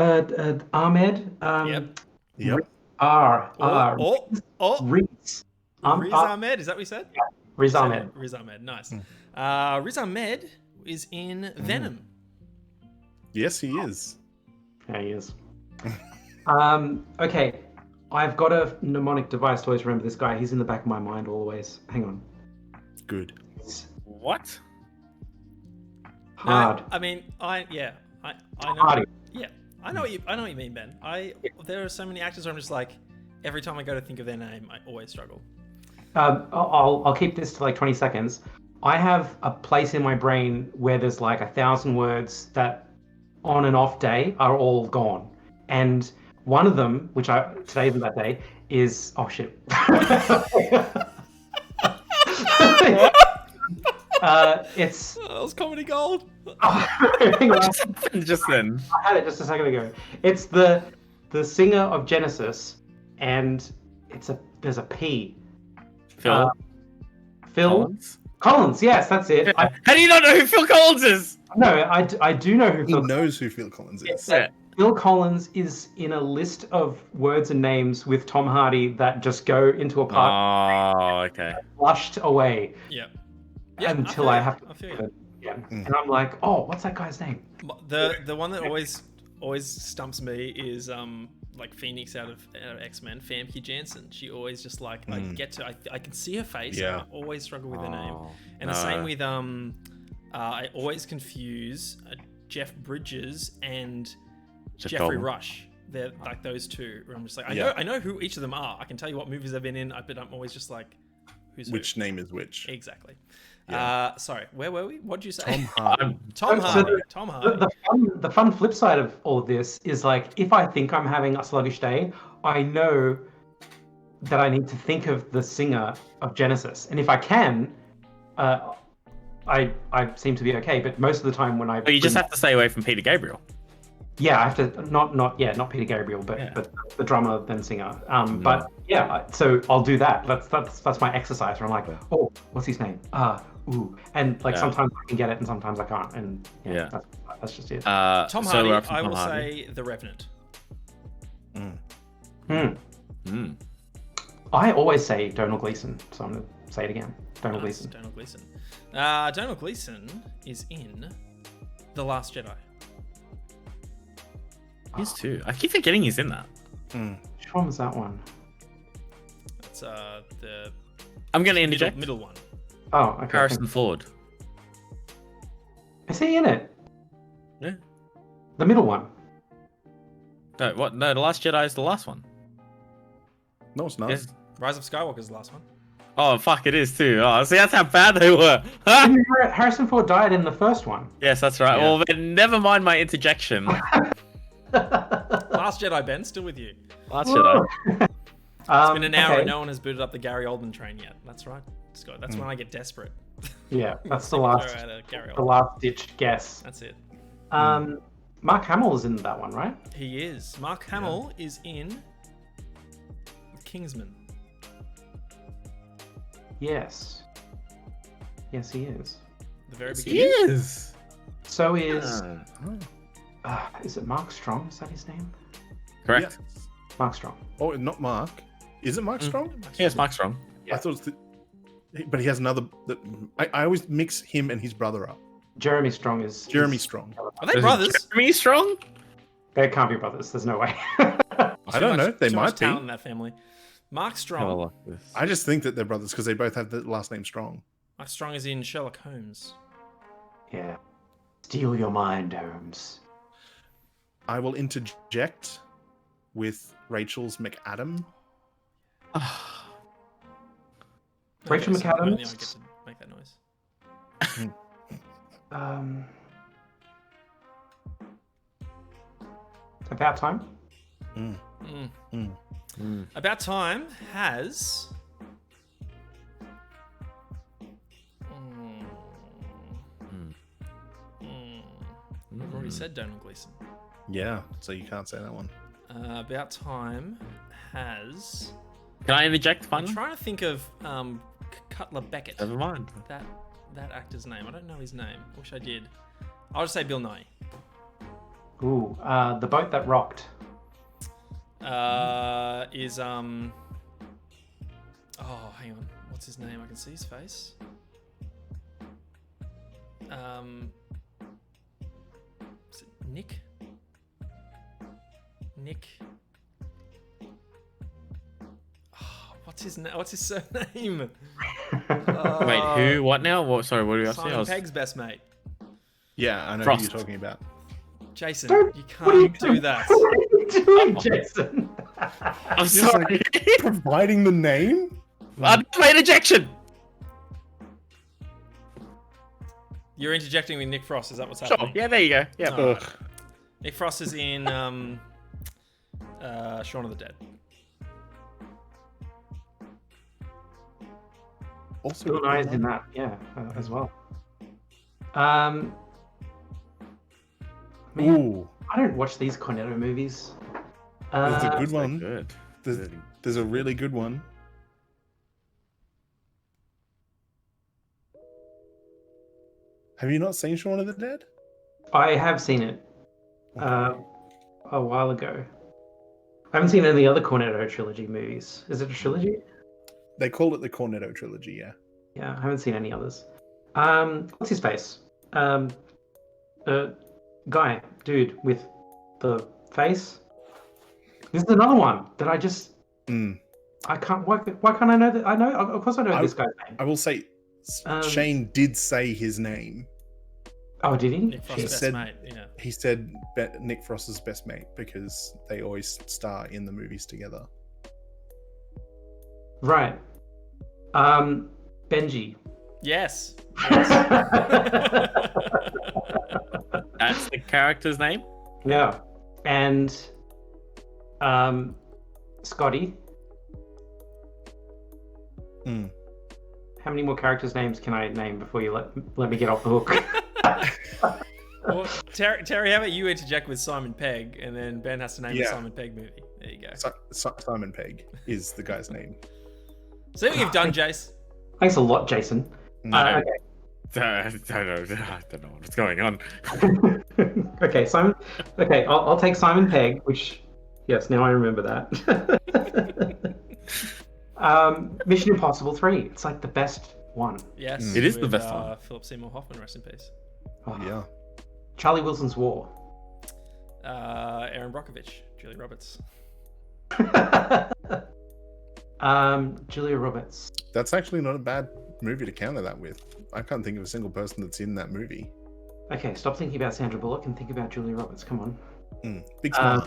Ahmed. Yep. Yep. Riz. Riz Ahmed, is that what you said? Riz Ahmed. Riz Ahmed, nice. Riz Ahmed is in Venom. Yes, he is. Yeah, he is. Okay, I've got a mnemonic device to always remember this guy. He's in the back of my mind always. Hang on. Good. What? Hard. No, I mean, I know. Hardy. Yeah, I know what you mean, Ben. There are so many actors where I'm just like, every time I go to think of their name, I always struggle. I'll keep this to like 20 seconds. I have a place in my brain where there's like 1,000 words that on an off day are all gone. And one of them, which today isn't that day, is it's That was comedy gold. hang on. Just then. I had it just a second ago. It's the singer of Genesis, and there's a P. Phil Phil Collins. Yes, that's it. How do you not know who Phil Collins is? I do know who He Phil. knows who Phil Collins is. Yeah. Phil Collins is in a list of words and names with Tom Hardy that just go into a part Oh, okay. flushed away Yeah. until I have to. I feel you. Yeah, and I'm like, oh, what's that guy's name? The one that always stumps me is like Phoenix out of X-Men, Famke Janssen. She always just like I can see her face. Yeah. And I always struggle with her name. Oh, And the same with I always confuse Jeff Bridges and Jeffrey Goldblum. Rush. They're like those two. Where I'm just like Yeah. I know who each of them are. I can tell you what movies they've been in, but I'm always just like, who's Which who? name is which? Exactly. Yeah. Sorry, where were we? What did you say? Tom Hardy. Tom So Hardy. Tom Hardy. The fun flip side of all of this is like, if I think I'm having a sluggish day, I know that I need to think of the singer of Genesis, and if I can, I seem to be okay. But most of the time when I But you just have to stay away from Peter Gabriel. yeah, I have to not Peter Gabriel, but the drummer then singer. But yeah, so I'll do that. That's my exercise where I'm like, oh, what's his name? And like sometimes I can get it and sometimes I can't, and that's just it. Tom so Hardy. we're up to I Tom will Hardy. say The Revenant. I always say Donald Gleason, so I'm gonna say it again. Donald Nice, Gleason. Donald Gleason. Donald Gleason is in The Last Jedi. He's too. I keep forgetting he's in that. Which one was that one? That's the I'm gonna interject. middle one. Oh, okay. Harrison Ford. Is he in it? Yeah. The middle one. No, what? No, The Last Jedi is the last one. No, it's not. Yes. Rise of Skywalker is the last one. Oh fuck, it is too. Oh, see, that's how bad they were. Harrison Ford died in the first one. Yes, that's right. Yeah. Well, then never mind my interjection. Last Jedi, Ben, still with you. Last Jedi. It's been an hour okay. and no one has booted up the Gary Oldman train yet. That's right, Scott. That's when I get desperate. Yeah, that's the Throw last, out a Gary the Oldman. last ditch guess. That's it. Mark Hamill is in that one, right? He is. Mark Hamill is in Kingsman. Yes. Yes, he is. The very He beginning. is. So is Ah. is it Mark Strong? Is that his name? Correct. Yeah. Mark Strong. Oh, not Mark. Is it Mark Strong? Yes, Mark Strong. I thought it's but he has another. I always mix him and his brother up. Jeremy Strong is Jeremy Strong. Are they brothers? Jeremy Strong? They can't be brothers. There's no way. I don't know. They Too might much be. talent in that family. Mark Have a Strong. look at this. I just think that they're brothers because they both have the last name Strong. Mark Strong is in Sherlock Holmes. Yeah. Steal your mind, Holmes. I will interject with Rachel's McAdam. Rachel Okay, so only I McAdams? get to make that noise. About time. About Time has. I've already said Donald Gleason. Yeah, so you can't say that one. About Time has. Can I interject I'm finally? trying to think of Cutler Beckett. Never mind. That actor's name. I don't know his name. Wish I did. I'll just say Bill Nye. Ooh, the boat that rocked. Is Oh, hang on. What's his name? I can see his face. Is it Nick? Nick. Oh, what's his name? What's his surname? Wait, who? What now? What? Sorry, what are you asking? Simon Pegg's best mate. Yeah, I know Frost. who you're talking about. Jason, Don't- you What are you can't do that. What are you doing, Jason? I'm sorry. Providing the name? I made ejection. You're interjecting with Nick Frost. Is that what's Sure. happening? Yeah, there you go. Yeah. No. Ugh. Nick Frost is in Shaun of the Dead. Also, Bill Nye is in that, yeah, as well. Man, Ooh, I don't watch these Cornetto movies. that's a good So one. good. There's a really good one. Have you not seen Shaun of the Dead? I have seen it a while ago. I haven't seen any other Cornetto trilogy movies. Is it a trilogy? They call it the Cornetto trilogy, yeah. Yeah, I haven't seen any others. What's his face? Guy, dude with the face. This is another one that I just I can't. Why can't I know that? I know. Of course, I know this guy's name. I will say, Shane did say his name. Oh, did he? Nick Frost's He best said- mate. Yeah. He said Nick Frost's best mate because they always star in the movies together. Right. Benji. Yes. That's the character's name. Yeah. And Scotty. Mm. How many more characters' names can I name before you let me get off the hook? Well, Terry, how about you interject with Simon Pegg, and then Ben has to name the Yeah. Simon Pegg movie. There you go. Simon Pegg is the guy's name. See what you've done, Jace. Thanks a lot, Jason. I Okay. don't know what's going on. Okay, Simon. Okay, I'll take Simon Pegg, which, yes, now I remember that. Mission Impossible 3. It's like the best one. Yes, It is the with, best one. Philip Seymour Hoffman, rest in peace. Oh, Yeah. Charlie Wilson's War. Aaron Brockovich, Julie Roberts. Julia Roberts. That's actually not a bad movie to counter that with. I can't think of a single person that's in that movie. Okay, stop thinking about Sandra Bullock and think about Julia Roberts. Come on. Big smile.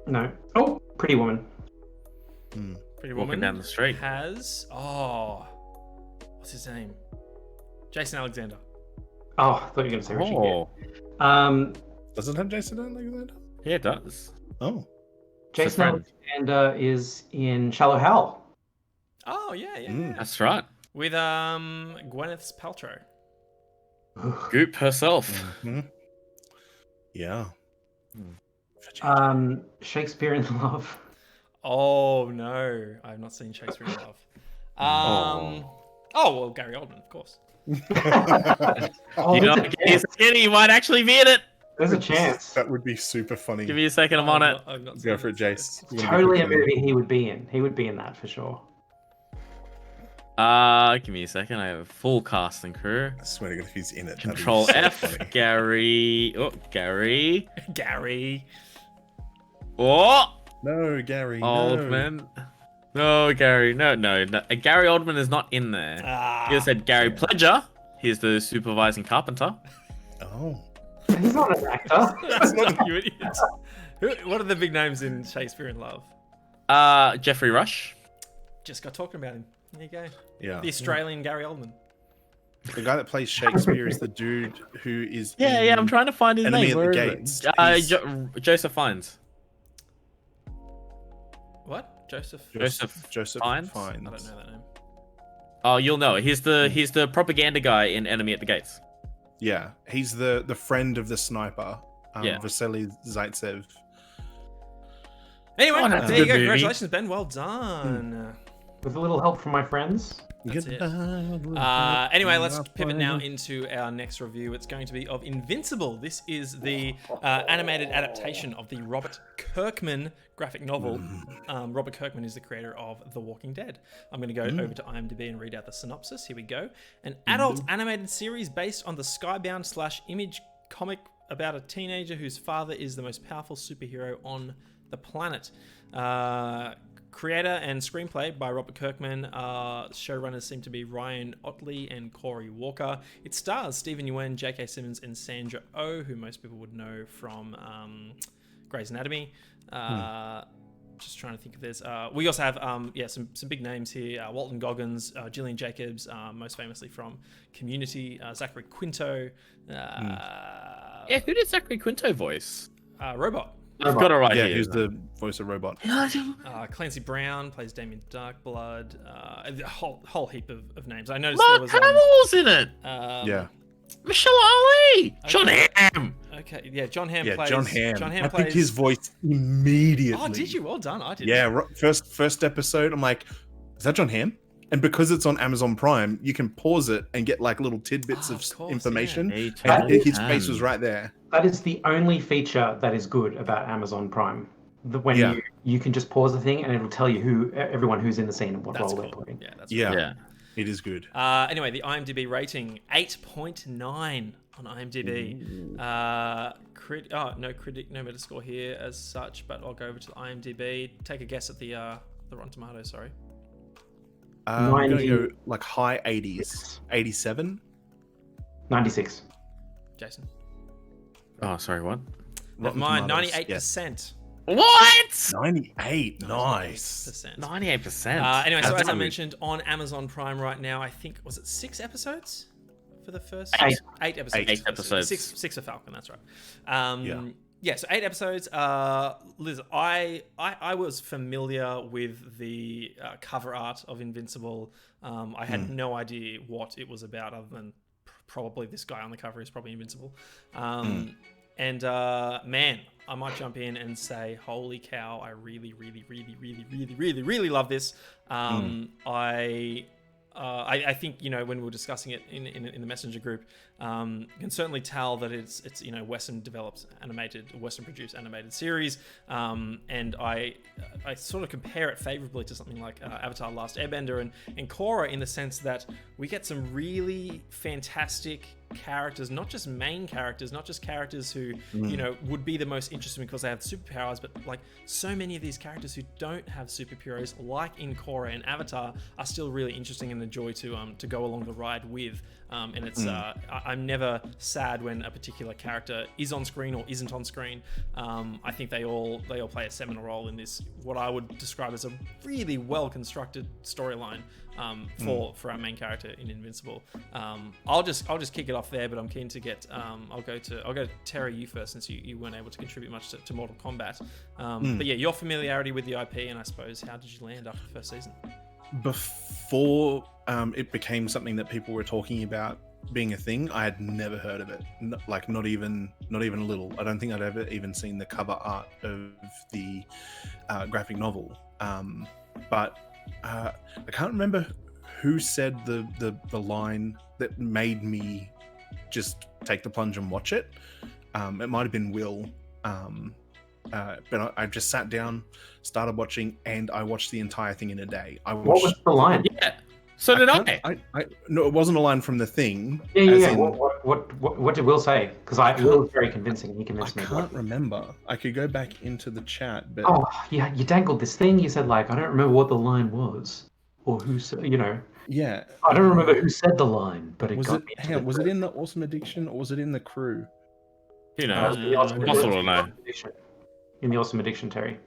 No. Oh, Pretty Woman. Pretty Walking Woman down the street. has what's his name? Jason Alexander. Oh, I thought you were going to say Richard Gere. Oh, Does it have Jason Alexander? yeah, it does. Oh. Jason friend. Alexander is in Shallow Hal. Oh yeah. That's right. With Gwyneth Paltrow. Goop herself. Mhm. Yeah. Shakespeare in Love. Oh no, I have not seen Shakespeare in Love. Oh well, Gary Oldman, of course. Oh, You know, there's a give me a chance. second, you might actually be in it. There's a chance. That would be super funny. Give me a second, I'm on it. I've not Go seen for it, Jace. It's You're gonna be Totally a quick on it. movie he would be in. He would be in that for sure. Give me a second. I have a full cast and crew. I swear to God, if he's in it, that'd be Control so F. funny. Gary. Oh, Gary. Gary. Oh, No, Gary. No. Oldman. No, Gary. No. Gary Oldman is not in there. You just said Gary Pledger. He's the supervising carpenter. Oh. He's not an actor. That's not you idiots. What are the big names in Shakespeare in Love? Jeffrey Rush. Just got talking about him. There you go. Yeah. The Australian Gary Oldman. The guy that plays Shakespeare is the dude who is. Yeah, in I'm trying to find his Enemy name. at the Where Gates. is it? Joseph Fiennes. What? Joseph? Joseph Fiennes? I don't know that name. Oh, you'll know. He's the propaganda guy in Enemy at the Gates. Yeah, he's the friend of the sniper, Yeah. Vasily Zaitsev. Anyway, Oh, that's a there you good go. movie. Congratulations, Ben. Well done. With a little help from my friends. That's it. Anyway, let's pivot now into our next review. It's going to be of Invincible. This is the animated adaptation of the Robert Kirkman graphic novel. Robert Kirkman is the creator of The Walking Dead. I'm going to go over to IMDb and read out the synopsis. Here we go. An adult animated series based on the Skybound/Image comic about a teenager whose father is the most powerful superhero on the planet. Creator and screenplay by Robert Kirkman. Showrunners seem to be Ryan Otley and Corey Walker. It stars Stephen Yeun, J.K. Simmons, and Sandra Oh, who most people would know from Grey's Anatomy. Just trying to think if there's... we also have some big names here. Walton Goggins, Gillian Jacobs, most famously from Community. Zachary Quinto. Yeah, who did Zachary Quinto voice? Robot. I've got it right Yeah, here. who's the voice of Robot? Clancy Brown plays Damien Darkblood. A whole heap of names. I noticed Mark there was Hamill's in it. Yeah, Michelle Ali. John Hamm. Okay, yeah, John Hamm yeah, plays. John Hamm. John Hamm I plays. picked his voice immediately. Oh, did you? Well done. I did. Yeah, first episode. I'm like, is that John Hamm? And because it's on Amazon Prime, you can pause it and get like little tidbits of course, information. yeah. And his face was right there. That is the only feature that is good about Amazon Prime. When Yeah. you can just pause the thing and it'll tell you everyone who's in the scene and what That's role they're cool. playing. Yeah, that's Yeah, Yeah. it is good. Anyway, the IMDb rating 8.9 on IMDb. No critic, no Metascore here as such, but I'll go over to the IMDb. Take a guess at the Rotten Tomatoes. Sorry. I'm gonna 90. go like high 80s, 87. 96. Jason. Oh, sorry, what? Never Rotten mind. Tomatoes, 98%. What? 98, nice. 98%. Anyway, so That's as I good. mentioned, on Amazon Prime right now, I think, was it 6 episodes for the first? 8. 8 episodes. Eight episodes. Six for Falcon, that's right. Yeah, so 8 episodes. Liz, I was familiar with the cover art of Invincible. I had no idea what it was about other than probably this guy on the cover is probably Invincible. And man, I might jump in and say, holy cow, I really love this. I think, you know, when we were discussing it in the messenger group, you can certainly tell that it's you know, Western produced animated series, and I sort of compare it favorably to something like Avatar: Last Airbender and Korra, in the sense that we get some really fantastic characters, not just main characters, not just characters who you know, would be the most interesting because they have superpowers, but like so many of these characters who don't have superheroes, like in Korra and Avatar, are still really interesting and a joy to go along the ride with. And it's I'm never sad when a particular character is on screen or isn't on screen. I think they all play a seminal role in this, what I would describe as a really well constructed storyline for our main character in Invincible. I'll just kick it off there, but I'm keen to get I'll go to Terry, you first, since you weren't able to contribute much to Mortal Kombat. But yeah, your familiarity with the IP, and I suppose how did you land after the first season? Before it became something that people were talking about being a thing, I had never heard of it. Not even a little. I don't think I'd ever even seen the cover art of the graphic novel. But I can't remember who said the line that made me just take the plunge and watch it. It might have been Will. But I just sat down, started watching, and I watched the entire thing in a day. What was the line? Yeah, so did I. No, it wasn't a line from the thing. Yeah. What did Will say? Because Will was very convincing. He convinced me. I can't remember. I could go back into the chat, but yeah, you dangled this thing. You said, like, I don't remember what the line was, or who said, you know. Yeah, I don't remember who said the line, but was it in the Awesome Addiction or was it in the Crew? You know, possible or no. In the Awesome Addiction, Terry.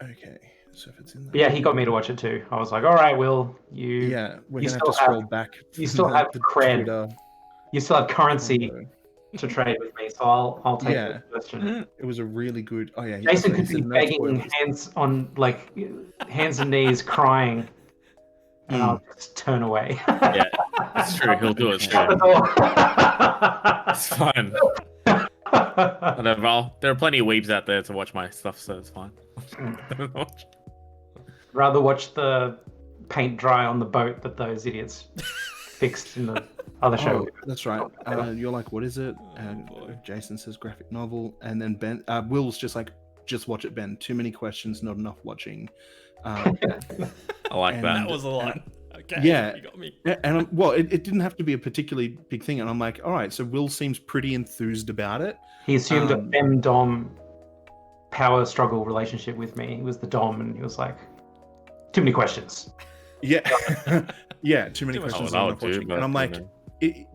Okay, so if it's in yeah, he got me to watch it too. I was like, all right, Will, we're gonna have to scroll back. You still have cred. Twitter. You still have currency to trade with me, so I'll take the question. It was a really good. Oh yeah, Jason could be begging, hands and knees, crying, and I'll just turn away. Yeah, that's true. He'll do it. It's fine. Whatever. There are plenty of weebs out there to watch my stuff, so it's fine. Rather watch the paint dry on the boat that those idiots fixed in the other show. Oh, that's right. You're like, what is it? Jason says graphic novel, and then Ben, Will's just like, just watch it, Ben. Too many questions, not enough watching. I like that. That was a line. Okay, yeah, you got me. And it didn't have to be a particularly big thing, and I'm like, all right, so Will seems pretty enthused about it. He assumed a fem-dom power struggle relationship with me. He was the dom, and he was like, too many questions. Yeah, yeah, too many questions. And I'm like, I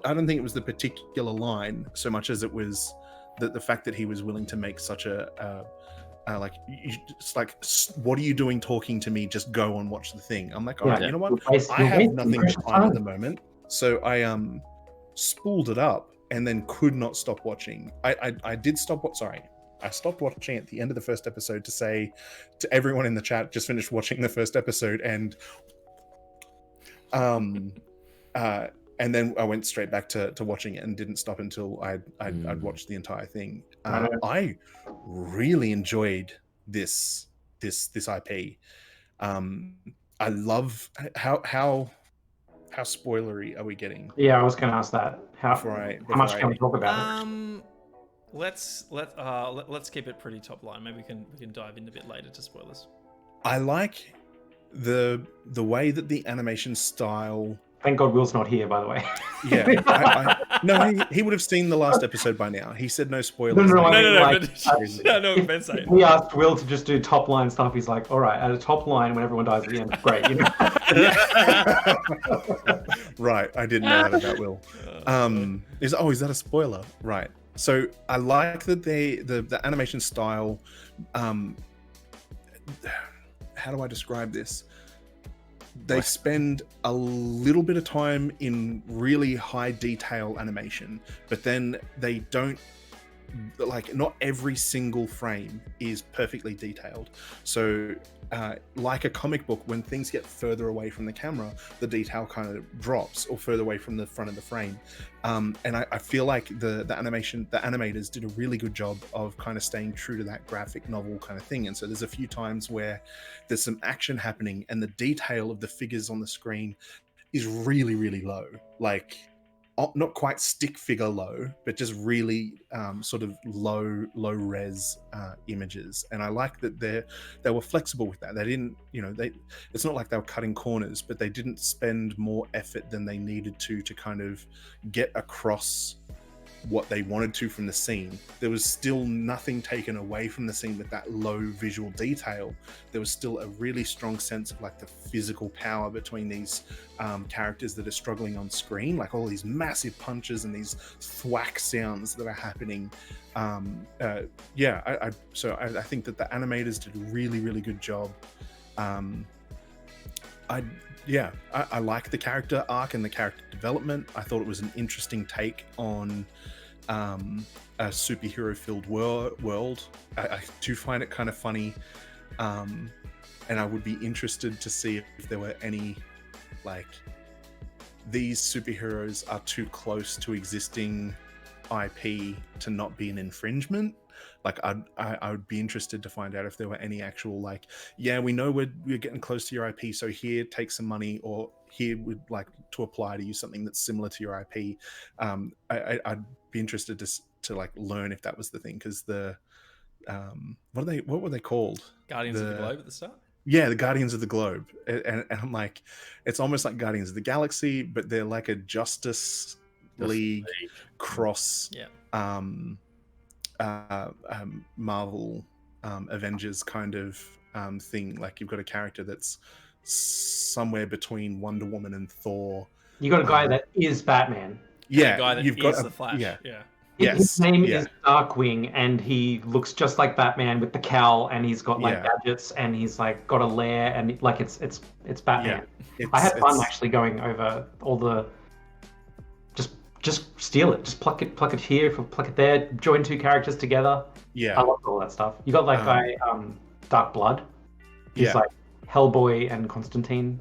don't think it was the particular line so much as it was the fact that he was willing to make such a what are you doing talking to me? Just go and watch the thing. I'm like, all right, you know what? I have nothing to time at the moment, so I spooled it up and then could not stop watching. I did stop. Sorry, I stopped watching at the end of the first episode to say to everyone in the chat, just finished watching the first episode, and then I went straight back to watching it and didn't stop until I'd watched the entire thing. I really enjoyed this IP. I love how spoilery are we getting? Yeah, I was going to ask that. How much can we talk about it? Let's keep it pretty top line. Maybe we can dive in a bit later to spoilers. I like the way that the animation style. Thank God Will's not here, by the way. Yeah, no, he would have seen the last episode by now. He said no spoilers. No, Ben said. We asked Will to just do top line stuff. He's like, all right, at a top line when everyone dies at the end, great. You know? Right, I didn't know that about Will. Is that a spoiler? Right. So I like that the animation style. How do I describe this? They spend a little bit of time in really high detail animation, but then they don't like not every single frame is perfectly detailed. So like a comic book, when things get further away from the camera, the detail kind of drops, or further away from the front of the frame. And I feel like the animators did a really good job of kind of staying true to that graphic novel kind of thing. And so there's a few times where there's some action happening and the detail of the figures on the screen is really, really low. Like, not quite stick figure low, but just really sort of low res images. And I like that they were flexible with that. They didn't, it's not like they were cutting corners, but they didn't spend more effort than they needed to kind of get across what they wanted to from the scene. There was still nothing taken away from the scene with that low visual detail. There was still a really strong sense of like the physical power between these characters that are struggling on screen, like all these massive punches and these thwack sounds that are happening. So I think that the animators did a really, really good job. I like the character arc and the character development. I thought it was an interesting take on a superhero-filled world. I do find it kind of funny, and I would be interested to see if there were any, like, these superheroes are too close to existing IP to not be an infringement. Like, I would be interested to find out if there were any actual, like, yeah, we know we're getting close to your IP, so here, take some money, or here would like to apply to use something that's similar to your IP. I'd be interested to like learn if that was the thing, because the what were they called? Guardians of the Globe at the start. Yeah, the Guardians of the Globe, and I'm like, it's almost like Guardians of the Galaxy, but they're like a Justice League cross. Yeah. Marvel Avengers kind of thing. Like, you've got a character that's somewhere between Wonder Woman and Thor. You got a guy that is Batman. Yeah, a guy that you've got the Flash. Yeah. His name is Darkwing, and he looks just like Batman with the cowl, and he's got like gadgets, and he's like got a lair, and like it's Batman. I had fun actually going over all the. Just steal it. Just pluck it here, pluck it there. Join two characters together. Yeah, I love all that stuff. You got like Dark Blood. He's like Hellboy and Constantine.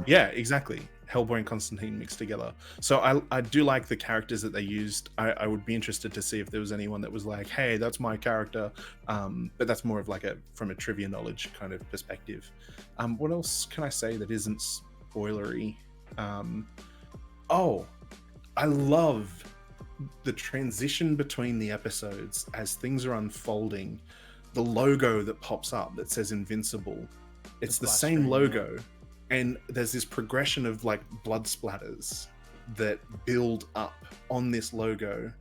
Yeah, exactly. Hellboy and Constantine mixed together. So I do like the characters that they used. I would be interested to see if there was anyone that was like, hey, that's my character. But that's more of like from a trivia knowledge kind of perspective. What else can I say that isn't spoilery? I love the transition between the episodes as things are unfolding. The logo that pops up that says Invincible, it's the same logo, and there's this progression of like blood splatters that build up on this logo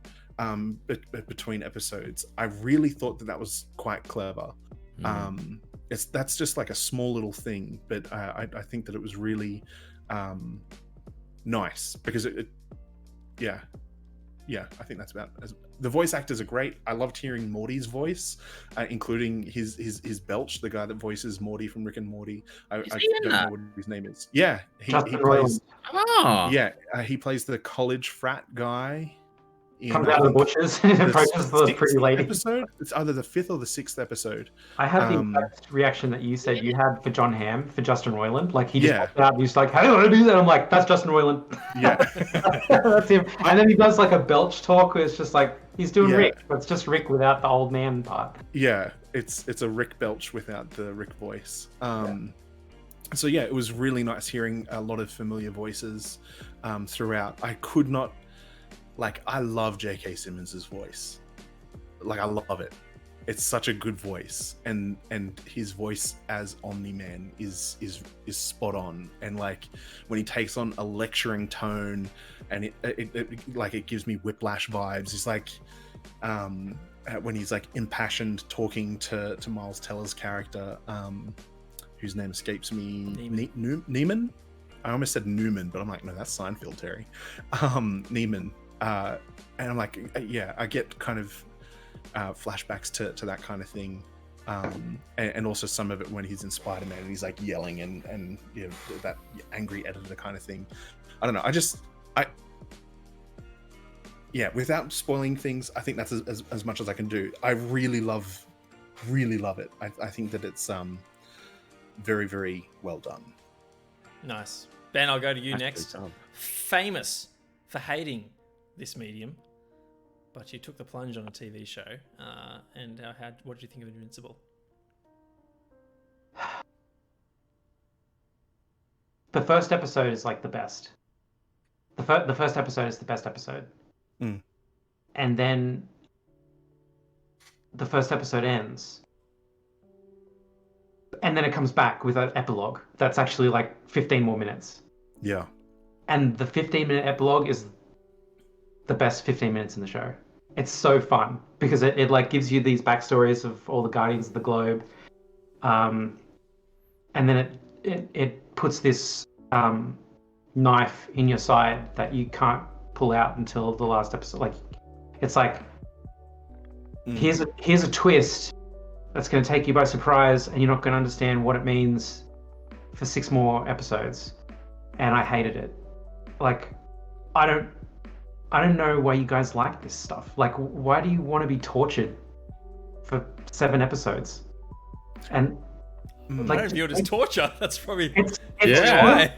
between episodes. I really thought that was quite clever. That's just like a small little thing, but I think that it was really nice, because I think that's about the voice actors are great. I loved hearing Morty's voice, including his Belch, the guy that voices Morty from Rick and Morty. I don't know what his name is. Yeah, he plays. He plays the college frat guy. Comes out of the bushes and approaches the pretty lady. Episode. It's either the 5th or the 6th episode. I had the exact reaction that you said you had for John Hamm, for Justin Roiland. Like, he just popped out and he's like, "How do I do that?" I'm like, "That's Justin Roiland." Yeah, that's him. And then he does like a Belch talk where it's just like he's doing Rick, but it's just Rick without the old man part. Yeah, it's a Rick Belch without the Rick voice. So yeah, it was really nice hearing a lot of familiar voices throughout. I could not. Like, I love J.K. Simmons' voice. Like, I love it. It's such a good voice, and his voice as Omni-Man is spot on. And like, when he takes on a lecturing tone, and it gives me Whiplash vibes. It's like when he's like impassioned talking to Miles Teller's character, whose name escapes me, Neiman. I almost said Newman, but I'm like, no, that's Seinfeld, Terry. Neiman. And I'm like, I get kind of flashbacks to that kind of thing, and also some of it when he's in Spider-Man and he's like yelling and that angry editor kind of thing. I don't know. yeah, without spoiling things, I think that's as much as I can do. I really love it. I think that it's very, very well done. Nice. Ben, I'll go to you Nicely next. done. Famous for hating this medium, but you took the plunge on a TV show. And what did you think of Invincible? The first episode is like the best. The first episode is the best episode. Mm. And then the first episode ends. And then it comes back with an epilogue that's actually like 15 more minutes. Yeah. And the 15-minute epilogue is the best 15 minutes in the show. It's so fun because it like gives you these backstories of all the Guardians of the Globe. And then it puts this knife in your side that you can't pull out until the last episode. Like, it's like, here's a twist that's going to take you by surprise, and you're not going to understand what it means for 6 more episodes. And I hated it. Like, I don't know why you guys like this stuff. Like, why do you want to be tortured for 7 episodes? And I don't view it as torture. That's probably it's Yeah.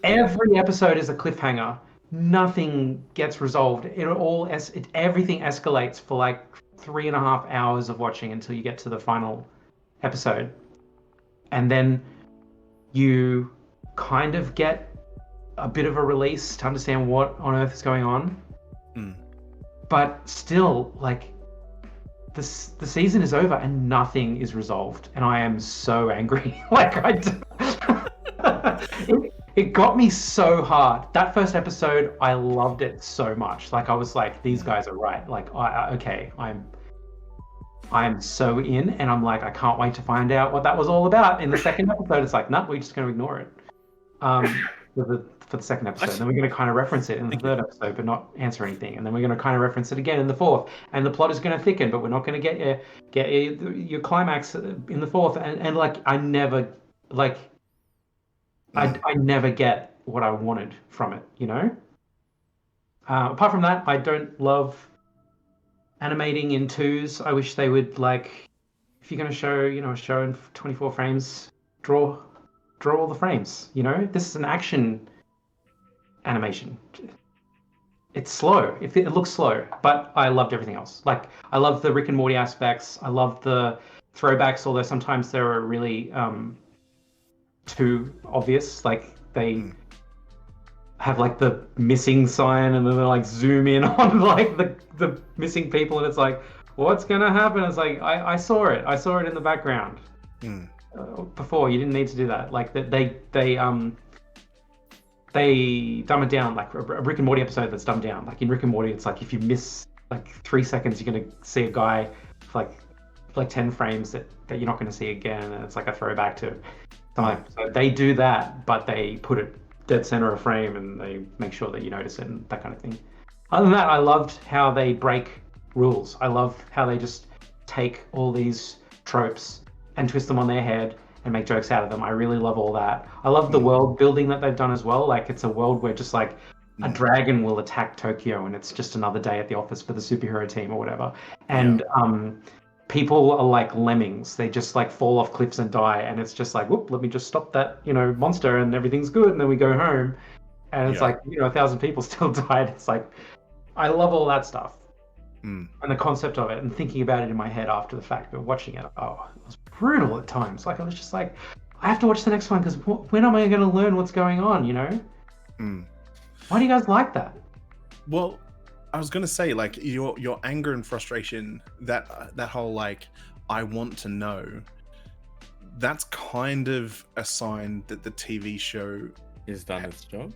every episode is a cliffhanger. Nothing gets resolved. Everything escalates for like 3.5 hours of watching until you get to the final episode, and then you kind of get a bit of a release to understand what on earth is going on. But still, like, the season is over and nothing is resolved, and I am so angry. Like, it got me so hard. That first episode, I loved it so much. Like, I was like, these guys are right. Like, I'm so in, and I'm like, I can't wait to find out what that was all about. In the second episode, it's like, no, we're just going to ignore it. For the second episode, and then we're going to kind of reference it in the third episode, but not answer anything. And then we're going to kind of reference it again in the fourth, and the plot is going to thicken, but we're not going to get your climax in the fourth. And like, I never get what I wanted from it, you know. Apart from that, I don't love animating in 2s. I wish they would, like, if you're going to show, a show in 24 frames, draw all the frames. You know, this is an action animation. It's slow. It looks slow, but I loved everything else. Like, I love the Rick and Morty aspects. I love the throwbacks, although sometimes they were really too obvious. Like, they have like the missing sign, and then they like zoom in on like the missing people, and it's like, what's gonna happen? It's like, I saw it in the background. Before, you didn't need to do that. Like, they dumb it down, like a Rick and Morty episode that's dumbed down. Like, in Rick and Morty, it's like, if you miss like 3 seconds, you're gonna see a guy for like 10 frames that you're not gonna see again, and it's like a throwback to something. So they do that, but they put it dead center of frame, and they make sure that you notice it and that kind of thing. Other than that, I loved how they break rules. I love how they just take all these tropes and twist them on their head and make jokes out of them. I really love all that. I love the world building that they've done as well. Like, it's a world where just like a dragon will attack Tokyo, and it's just another day at the office for the superhero team or whatever. And people are like lemmings. They just like fall off cliffs and die, and it's just like, whoop, let me just stop that, monster, and everything's good. And then we go home, and it's like, 1,000 people still died. It's like, I love all that stuff. And the concept of it, and thinking about it in my head after the fact, but watching it, it was brutal at times. Like, I was just like, I have to watch the next one, because when am I going to learn what's going on, Why do you guys like that? Well, I was going to say, like, your anger and frustration, that whole, like, I want to know, that's kind of a sign that the TV show Is done its job?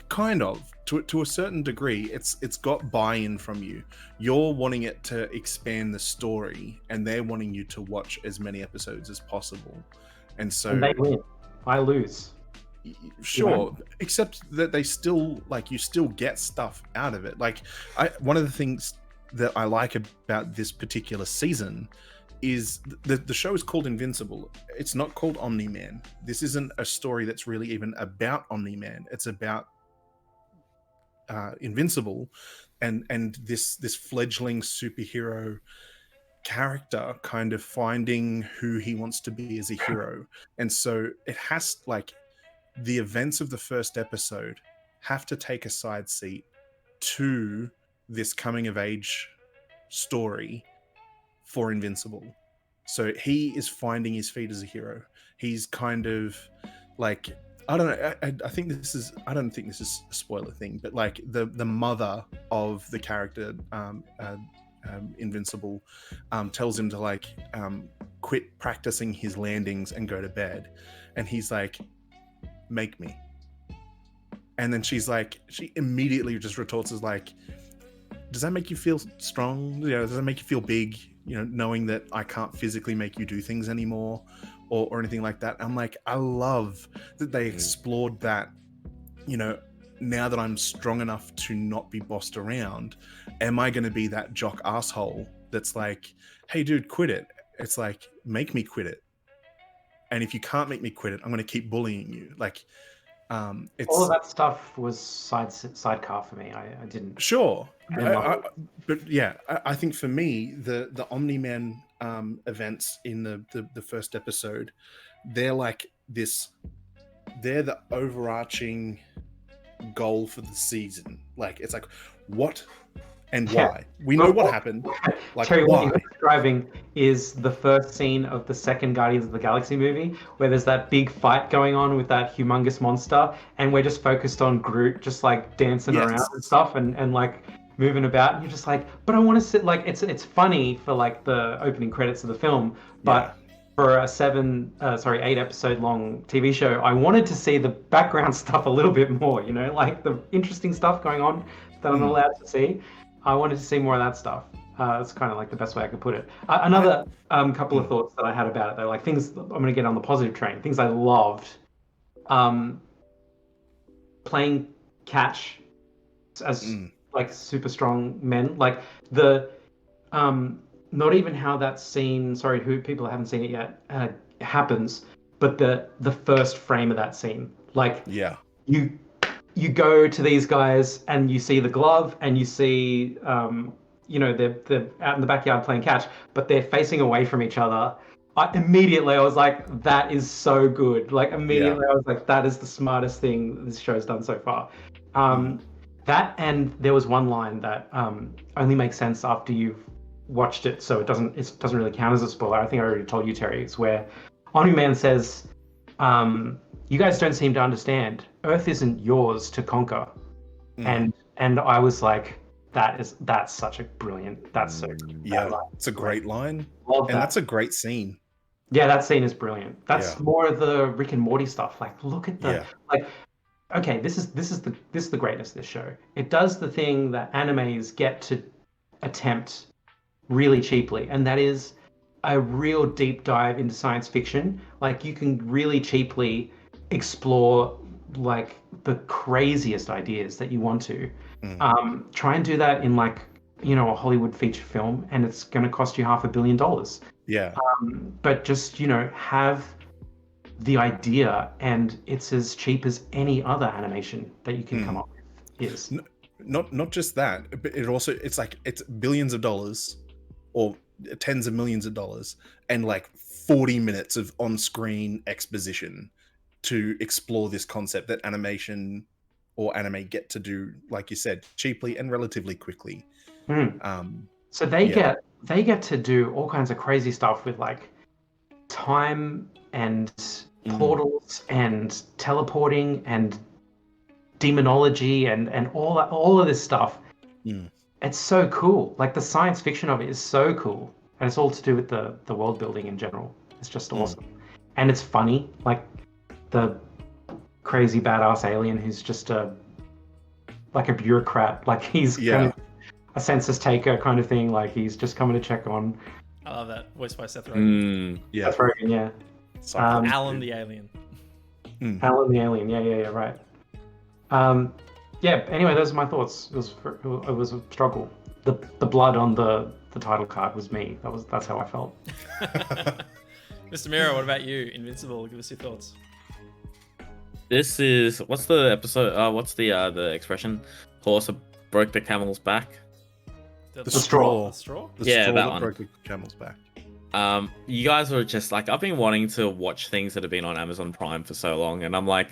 Kind of, to a certain degree. It's got buy-in from you. You're wanting it to expand the story, and they're wanting you to watch as many episodes as possible. And so, and they win. I lose. Sure, except that they still, like, you still get stuff out of it. Like, one of the things that I like about this particular season is the show is called Invincible. It's not called Omni-Man. This isn't a story that's really even about Omni-Man. It's about Invincible, and this fledgling superhero character kind of finding who he wants to be as a hero. And so it has, like, the events of the first episode have to take a side seat to this coming of age story for Invincible. So he is finding his feet as a hero. He's kind of like, I don't know. I think this is. I don't think this is a spoiler thing, but like the mother of the character, Invincible, tells him to like quit practicing his landings and go to bed, and he's like, "Make me." And then she immediately just retorts as like, "Does that make you feel strong? You know, does that make you feel big? You know, knowing that I can't physically make you do things anymore." Or anything like that. I'm like, I love that they explored that. You know, now that I'm strong enough to not be bossed around, am I going to be that jock asshole that's like, hey dude, quit it? It's like, make me quit it. And if you can't make me quit it, I'm going to keep bullying you. Like, it's all of that stuff was sidecar for me. I didn't. Sure, but yeah, I think for me, the Omni-Man events in the first episode, they're like this. They're the overarching goal for the season. Like, it's like, what and why? We know what happened. Like, Terry, why? what you're describing is the first scene of the second Guardians of the Galaxy movie, where there's that big fight going on with that humongous monster, and we're just focused on Groot just like dancing around and stuff, and like moving about, and you're just like, but I want to sit, like, it's funny for like the opening credits of the film, but for a 8 episode long TV show, I wanted to see the background stuff a little bit more, you know, like the interesting stuff going on that I'm allowed to see. I wanted to see more of that stuff. That's kind of like the best way I could put it. Another couple of thoughts that I had about it, though, like things, I'm going to get on the positive train, things I loved. Playing catch as like super strong men, like the not even how that scene, sorry, who people haven't seen it yet, happens, but the first frame of that scene, like you go to these guys and you see the glove and you see you know, they're out in the backyard playing catch, but they're facing away from each other. Immediately I was like, that is so good. Like, immediately I was like, that is the smartest thing this show's done so far. That, and there was one line that only makes sense after you've watched it, so it doesn't really count as a spoiler. I think I already told you, Terry. It's where Omni-Man says, you guys don't seem to understand. Earth isn't yours to conquer. And I was like, that's such a brilliant, that's so good. Yeah, it's a great line. Love and that. that's a great scene. Yeah, that scene is brilliant. That's more of the Rick and Morty stuff. Like, look at the like. Okay, this is the greatness of this show. It does the thing that animes get to attempt really cheaply, and that is a real deep dive into science fiction. Like, you can really cheaply explore like the craziest ideas that you want to. Try and do that in, like, you know, a Hollywood feature film, and it's going to cost you $500 million. Yeah. But just, you know, have the idea, and it's as cheap as any other animation that you can come up with is. Not just that, but it's like, it's billions of dollars or tens of millions of dollars and like 40 minutes of on-screen exposition to explore this concept that animation or anime get to do, like you said, cheaply and relatively quickly. So they get to do all kinds of crazy stuff with like time and portals and teleporting and demonology and all of this stuff. It's so cool. Like, the science fiction of it is so cool, and it's all to do with the world building in general. It's just awesome, and it's funny. Like, the crazy badass alien who's just like a bureaucrat. Like, he's kind of a census taker kind of thing. Like, he's just coming to check on. I love that, voiced by Seth Rogen. Seth Rogen, yeah. Alan the alien. Alan the alien, yeah, right. Anyway, those are my thoughts. It was a struggle. The blood on the title card was me. That's how I felt. Mr. Miro, what about you? Invincible, give us your thoughts. This is, what's the episode? What's the expression? Horse broke the camel's back? The straw. The straw? The Yeah, straw that that one. broke the camel's back. You guys were just like, I've been wanting to watch things that have been on Amazon Prime for so long, and I'm like,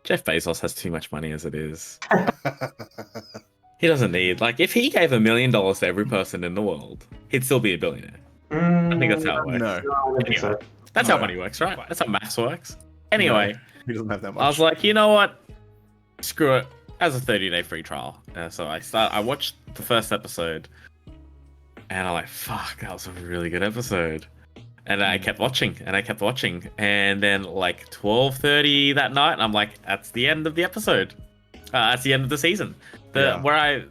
Jeff Bezos has too much money as it is. He doesn't need, like, if he gave $1 million to every person in the world, he'd still be a billionaire. I think that's how it works. No, No, I don't think so. That's how No. money works, right? That's how maths works. Anyway, he doesn't have that much. I was like, you know what? Screw it. As a 30-day free trial. So I watched the first episode, and I'm like, fuck, that was a really good episode. And I kept watching, and then like 12:30 that night, I'm like, that's the end of the episode. That's the end of the season. I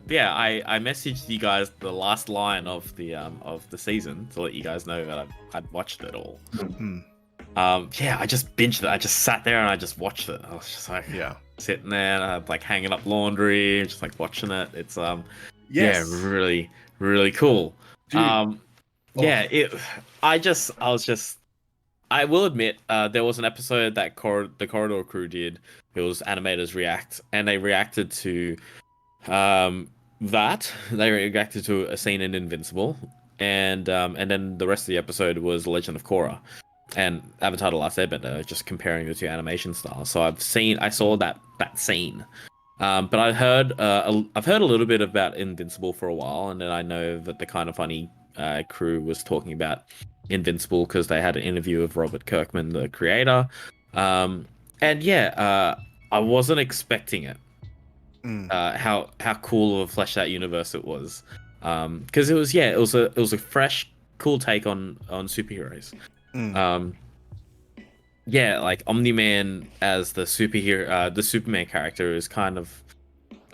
messaged you guys the last line of the season to let you guys know that I'd watched it all. I just binged it. I just sat there and I just watched it. I was just like, sitting there, and I'm like hanging up laundry, just like watching it. It's really, really cool. Dude. I will admit, there was an episode that the Corridor crew did. It was animators react, and they reacted to that. They reacted to a scene in Invincible, and then the rest of the episode was Legend of Korra and Avatar: The Last Airbender, just comparing the two animation styles. So I saw that scene. But I've heard a little bit about Invincible for a while, and then I know that the Kind of Funny crew was talking about Invincible because they had an interview with Robert Kirkman, the creator. I wasn't expecting it. How cool of a fleshed out universe it was. Because it was a fresh, cool take on superheroes. Like Omni-Man as the superhero, the Superman character is kind of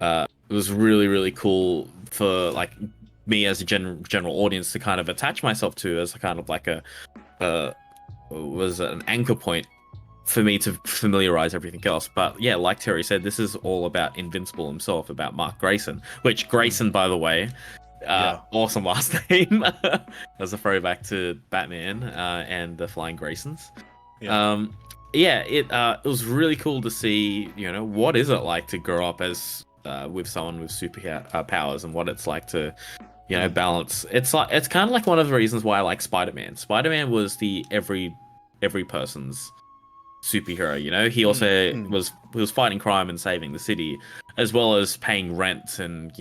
it was really, really cool for like me as a general audience to kind of attach myself to as a kind of like was an anchor point for me to familiarize everything else. But yeah, like Terry said, this is all about Invincible himself, about Mark Grayson, which Grayson, by the way, awesome last name. As a throwback to Batman and the Flying Graysons. It was really cool to see, what is it like to grow up as with someone with super powers, and what it's like to balance. It's kind of like one of the reasons why I like Spider-Man. Spider-Man was the every person's superhero. He also was fighting crime and saving the city, as well as paying rent and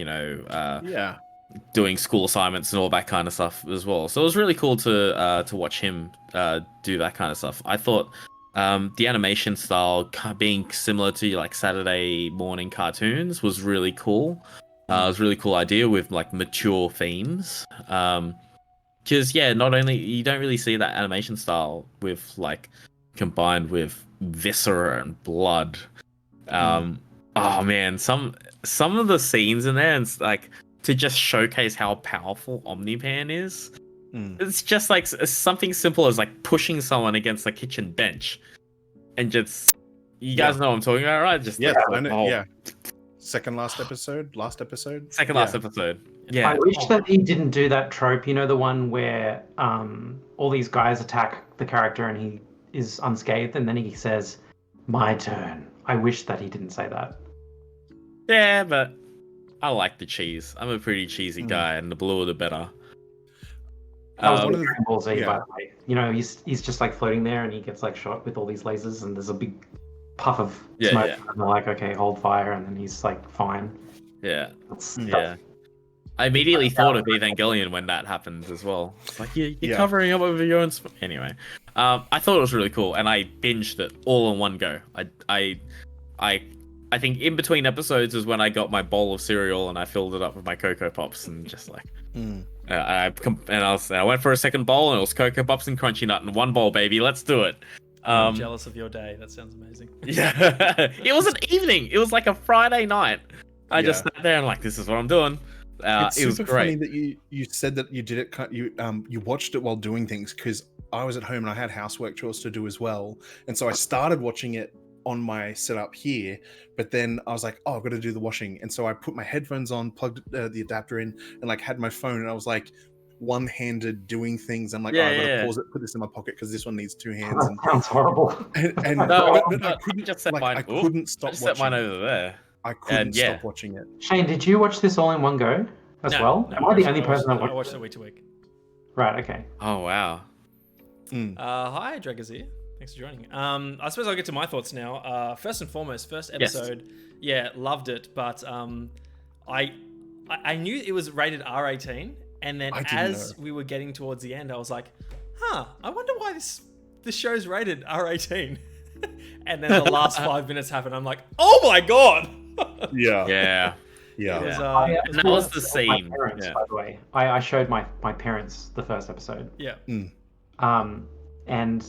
doing school assignments and all that kind of stuff as well. So it was really cool to watch him do that kind of stuff. I thought the animation style being similar to like Saturday morning cartoons was really cool. It was a really cool idea with like mature themes. Because not only you don't really see that animation style with like combined with viscera and blood. Oh man, some of the scenes in there, and like to just showcase how powerful Omni-Man is. It's just like something simple as like pushing someone against a kitchen bench, and just you guys know what I'm talking about, right? Just I know. Last episode. Last episode. Yeah. I wish that he didn't do that trope. The one where all these guys attack the character and he is unscathed, and then he says, "My turn." I wish that he didn't say that. Yeah, but I like the cheese. I'm a pretty cheesy guy, and the bluer the better. That was one of the Dragon Ball Z, by the way. He's just like floating there, and he gets like shot with all these lasers, and there's a big puff of smoke, and they're like, "Okay, hold fire," and then he's like, "Fine." Yeah. I immediately thought of Evangelion when that happened as well. It's like you're covering up over your own. Anyway, I thought it was really cool, and I binged it all in one go. I think in between episodes is when I got my bowl of cereal and I filled it up with my Cocoa Pops and just like. I went for a second bowl, and it was Cocoa Pops and Crunchy Nut in one bowl, baby. Let's do it. I'm jealous of your day. That sounds amazing. Yeah, it was an evening. It was like a Friday night. I just sat there and like, this is what I'm doing. It's it was super great. funny that you said that you did it. You watched it while doing things, because I was at home and I had housework chores to do as well, and so I started watching it on my setup here, but then I was like, I've got to do the washing, and so I put my headphones on, plugged the adapter in, and like had my phone, and I was like one-handed doing things. I'm like, I've got to pause it, put this in my pocket because this one needs two hands. That sounds horrible. And No, but I couldn't just set like, mine. I couldn't stop Just watching. set mine over there. I couldn't yeah. stop watching it. Shane, did you watch this all in one go as No, well? no, Am I the only person that I watched watched it it? week to week. Right. Okay. Oh wow. Hi, Dragazir. Thanks for joining. I suppose I'll get to my thoughts now. First and foremost, first episode, yeah, loved it, but I knew it was rated R18, and then as we were getting towards the end, I was like, I wonder why this show's rated R18. And then the last 5 minutes happened. I'm like, oh my god. Yeah. It was, And that was the scene. Parents, by the way, I showed my parents the first episode. Yeah. And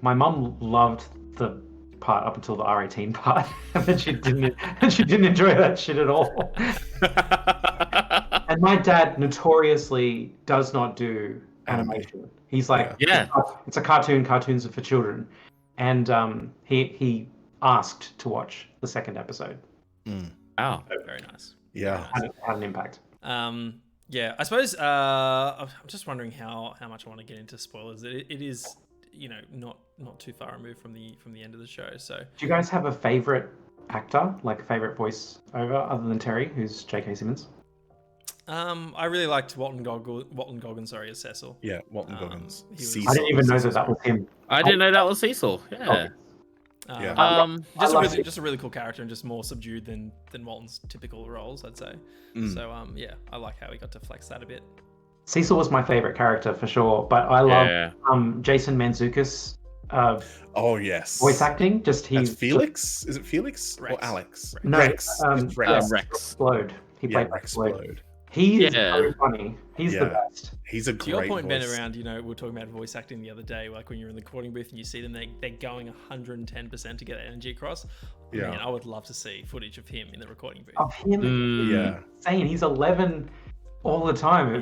my mum loved the part up until the R18 part, and then she didn't enjoy that shit at all. And my dad notoriously does not do animation. He's like, it's a cartoon. Cartoons are for children, and he asked to watch the second episode. Wow, very nice. Yeah, had an impact. Yeah, I suppose I'm just wondering how much I want to get into spoilers. It is, not too far removed from the end of the show. So, do you guys have a favorite actor, like a favorite voice over other than Terry, who's J.K. Simmons? I really liked Walton Goggins, as Cecil. Yeah, Walton Goggins. I didn't even know that was him. I didn't know that was Cecil. Yeah. Just a really cool character and just more subdued than Walton's typical roles, I'd say. So I like how he got to flex that a bit. Cecil was my favorite character for sure, but I love Jason Mantzoukas. Oh yes, voice acting. He's Felix. Is it Felix or Alex? No, Rex. Rex. Rex. Explode. He played Rex Explode. He is very funny. He's the best. He's a great To your point, voice. Ben, around, we were talking about voice acting the other day, like when you're in the recording booth and you see them, they're going 110% to get that energy across. Yeah. Man, I would love to see footage of him in the recording booth. Of him? Yeah. Insane. He's 11 all the time.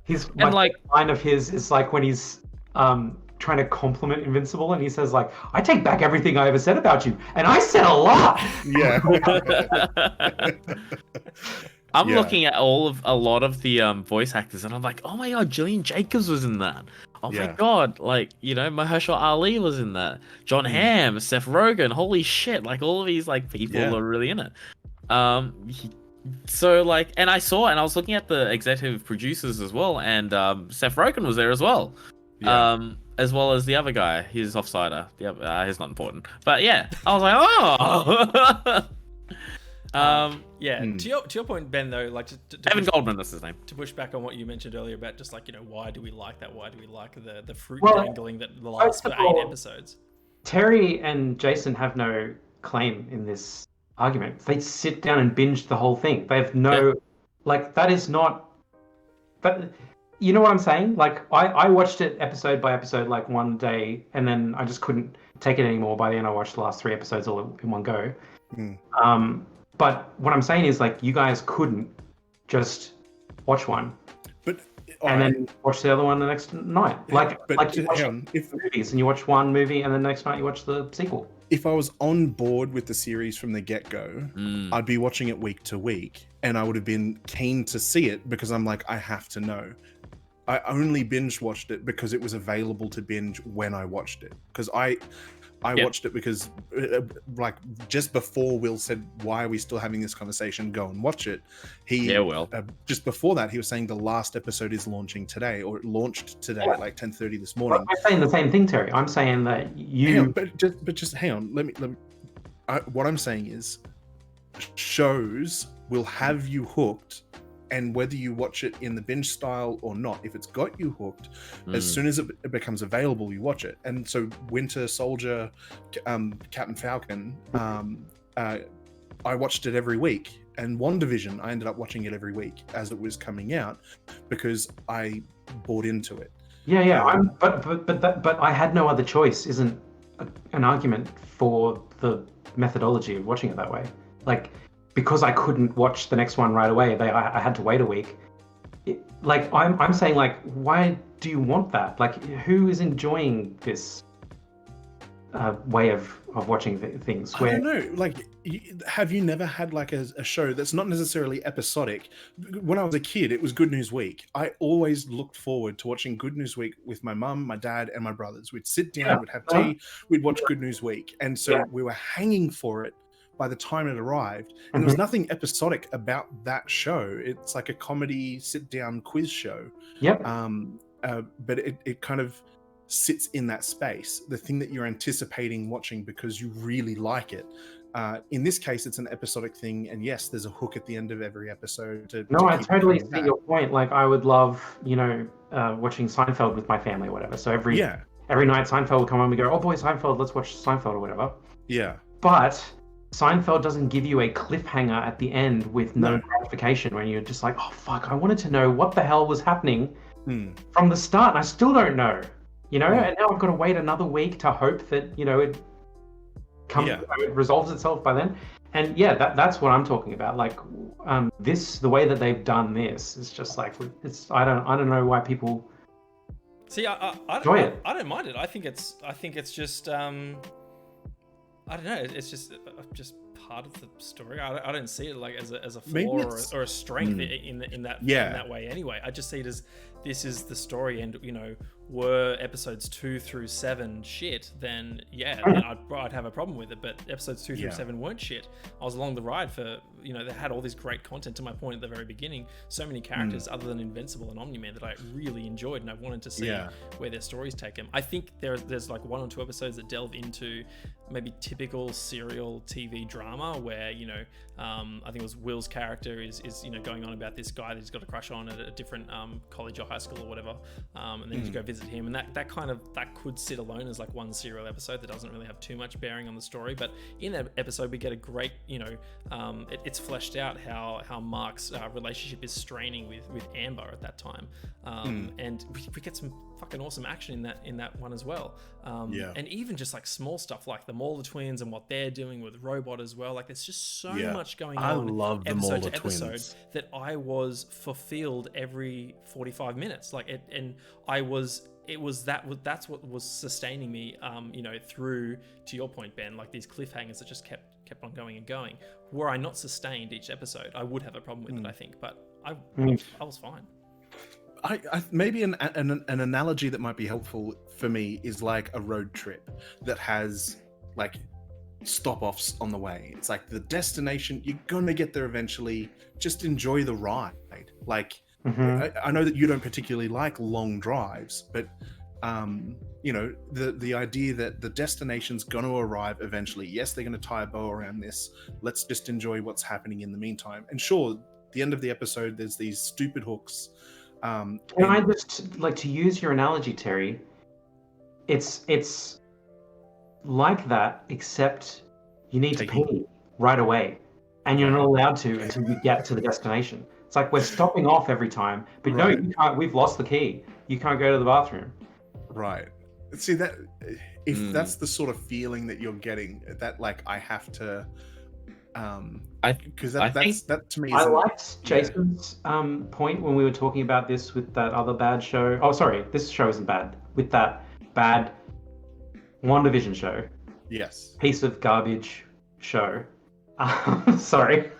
He's like line of his is like when he's trying to compliment Invincible, and he says like, "I take back everything I ever said about you, and I said a lot." Yeah. I'm looking at a lot of the voice actors, and I'm like, oh my god, Gillian Jacobs was in that. Oh my god, like Mahershala Ali was in that. John Hamm, Seth Rogen, holy shit! Like all of these people are really in it. So and I saw, and I was looking at the executive producers as well, and Seth Rogen was there as well. As well as the other guy, he's offsider. The other, he's not important, but yeah, I was like, oh. To your point, Ben, though, like Evan Goldman, that's his name. To push back on what you mentioned earlier about just why do we like that? Why do we like the fruit dangling that the last 8 episodes? Terry and Jason have no claim in this argument. They sit down and binge the whole thing. They have no, that is not. But you know what I'm saying? Like I watched it episode by episode, like one day, and then I just couldn't take it anymore. By the end, I watched the last 3 episodes all in one go. But what I'm saying is, you guys couldn't just watch one, and then watch the other one the next night. You watch movies, and you watch one movie, and then the next night you watch the sequel. If I was on board with the series from the get-go, I'd be watching it week to week, and I would have been keen to see it because I'm like, I have to know. I only binge watched it because it was available to binge when I watched it. Because I watched it because just before Will said, why are we still having this conversation, go and watch it, just before that he was saying the last episode is launching today, or it launched today at 10:30 this morning. I'm saying the same thing, Terry. I'm saying that but just hang on, let me what I'm saying is shows will have you hooked, and whether you watch it in the binge style or not, if it's got you hooked, as soon as it becomes available, you watch it. And so Winter Soldier, Captain Falcon, I watched it every week. And WandaVision, I ended up watching it every week as it was coming out because I bought into it. But I had no other choice isn't an argument for the methodology of watching it that way. Because I couldn't watch the next one right away, I had to wait a week. I'm saying, why do you want that? Who is enjoying this? way of watching things. I don't know. Like, have you never had like a show that's not necessarily episodic? When I was a kid, it was Good News Week. I always looked forward to watching Good News Week with my mum, my dad, and my brothers. We'd sit down, we'd have tea, we'd watch Good News Week, and so we were hanging for it by the time it arrived. And there was nothing episodic about that show. It's like a comedy sit-down quiz show. Yep. But it kind of sits in that space, the thing that you're anticipating watching because you really like it. In this case, it's an episodic thing, and yes, there's a hook at the end of every episode. I totally see your point. Like, I would love, watching Seinfeld with my family or whatever. So every night Seinfeld would come on, we go, oh boy, Seinfeld, let's watch Seinfeld or whatever. Yeah. But Seinfeld doesn't give you a cliffhanger at the end with no gratification, when you're just like, oh fuck, I wanted to know what the hell was happening from the start, and I still don't know. And now I've got to wait another week to hope that it comes, it resolves itself by then. And that's what I'm talking about. Like, the way that they've done this is just like, I don't know why people see. I enjoy it. I don't mind it. I think it's just I don't know. It's just part of the story. I don't see it like as a flaw or a strength in that way. Anyway, I just see it as this is the story, and were episodes 2 through 7 shit, then I'd have a problem with it. But episodes 2 through 7 weren't shit. I was along the ride for they had all this great content. To my point at the very beginning, so many characters other than Invincible and Omni-Man that I really enjoyed, and I wanted to see where their stories take them. I think there's like 1 or 2 episodes that delve into maybe typical serial TV drama where I think it was Will's character is going on about this guy that he's got a crush on at a different college or high school or whatever, and then you go visit him, and that could sit alone as like one serial episode that doesn't really have too much bearing on the story. But in that episode we get a great it's fleshed out how Mark's relationship is straining with Amber at that time, and we get some fucking awesome action in that one as well, and even just like small stuff like the Mauler twins and what they're doing with Robot as well. Like, there's just so much going on. I love the episode Mauler to episode twins that I was fulfilled every 45 minutes. Like it, and that's what was sustaining me, through, to your point, Ben, like these cliffhangers that just kept on going and going. Were I not sustained each episode, I would have a problem with it, I think, but I was fine. I maybe an analogy that might be helpful for me is like a road trip that has like stop-offs on the way. It's like the destination, you're gonna get there eventually, just enjoy the ride. Like, I know that you don't particularly like long drives, but the idea that the destination's gonna arrive eventually. Yes, they're gonna tie a bow around this, let's just enjoy what's happening in the meantime. And sure, the end of the episode, there's these stupid hooks. And I just like to use your analogy, Terry. It's like that, except you need to pee right away, and you're not allowed to until you get to the destination. It's like we're stopping off every time, but no, you can't. We've lost the key. You can't go to the bathroom. Right. See, that if that's the sort of feeling that you're getting, that like I have to. Because that to me. I liked Jason's point when we were talking about this with that other bad show. Oh, sorry, this show isn't bad. With that bad WandaVision show. Yes. Piece of garbage show. Sorry.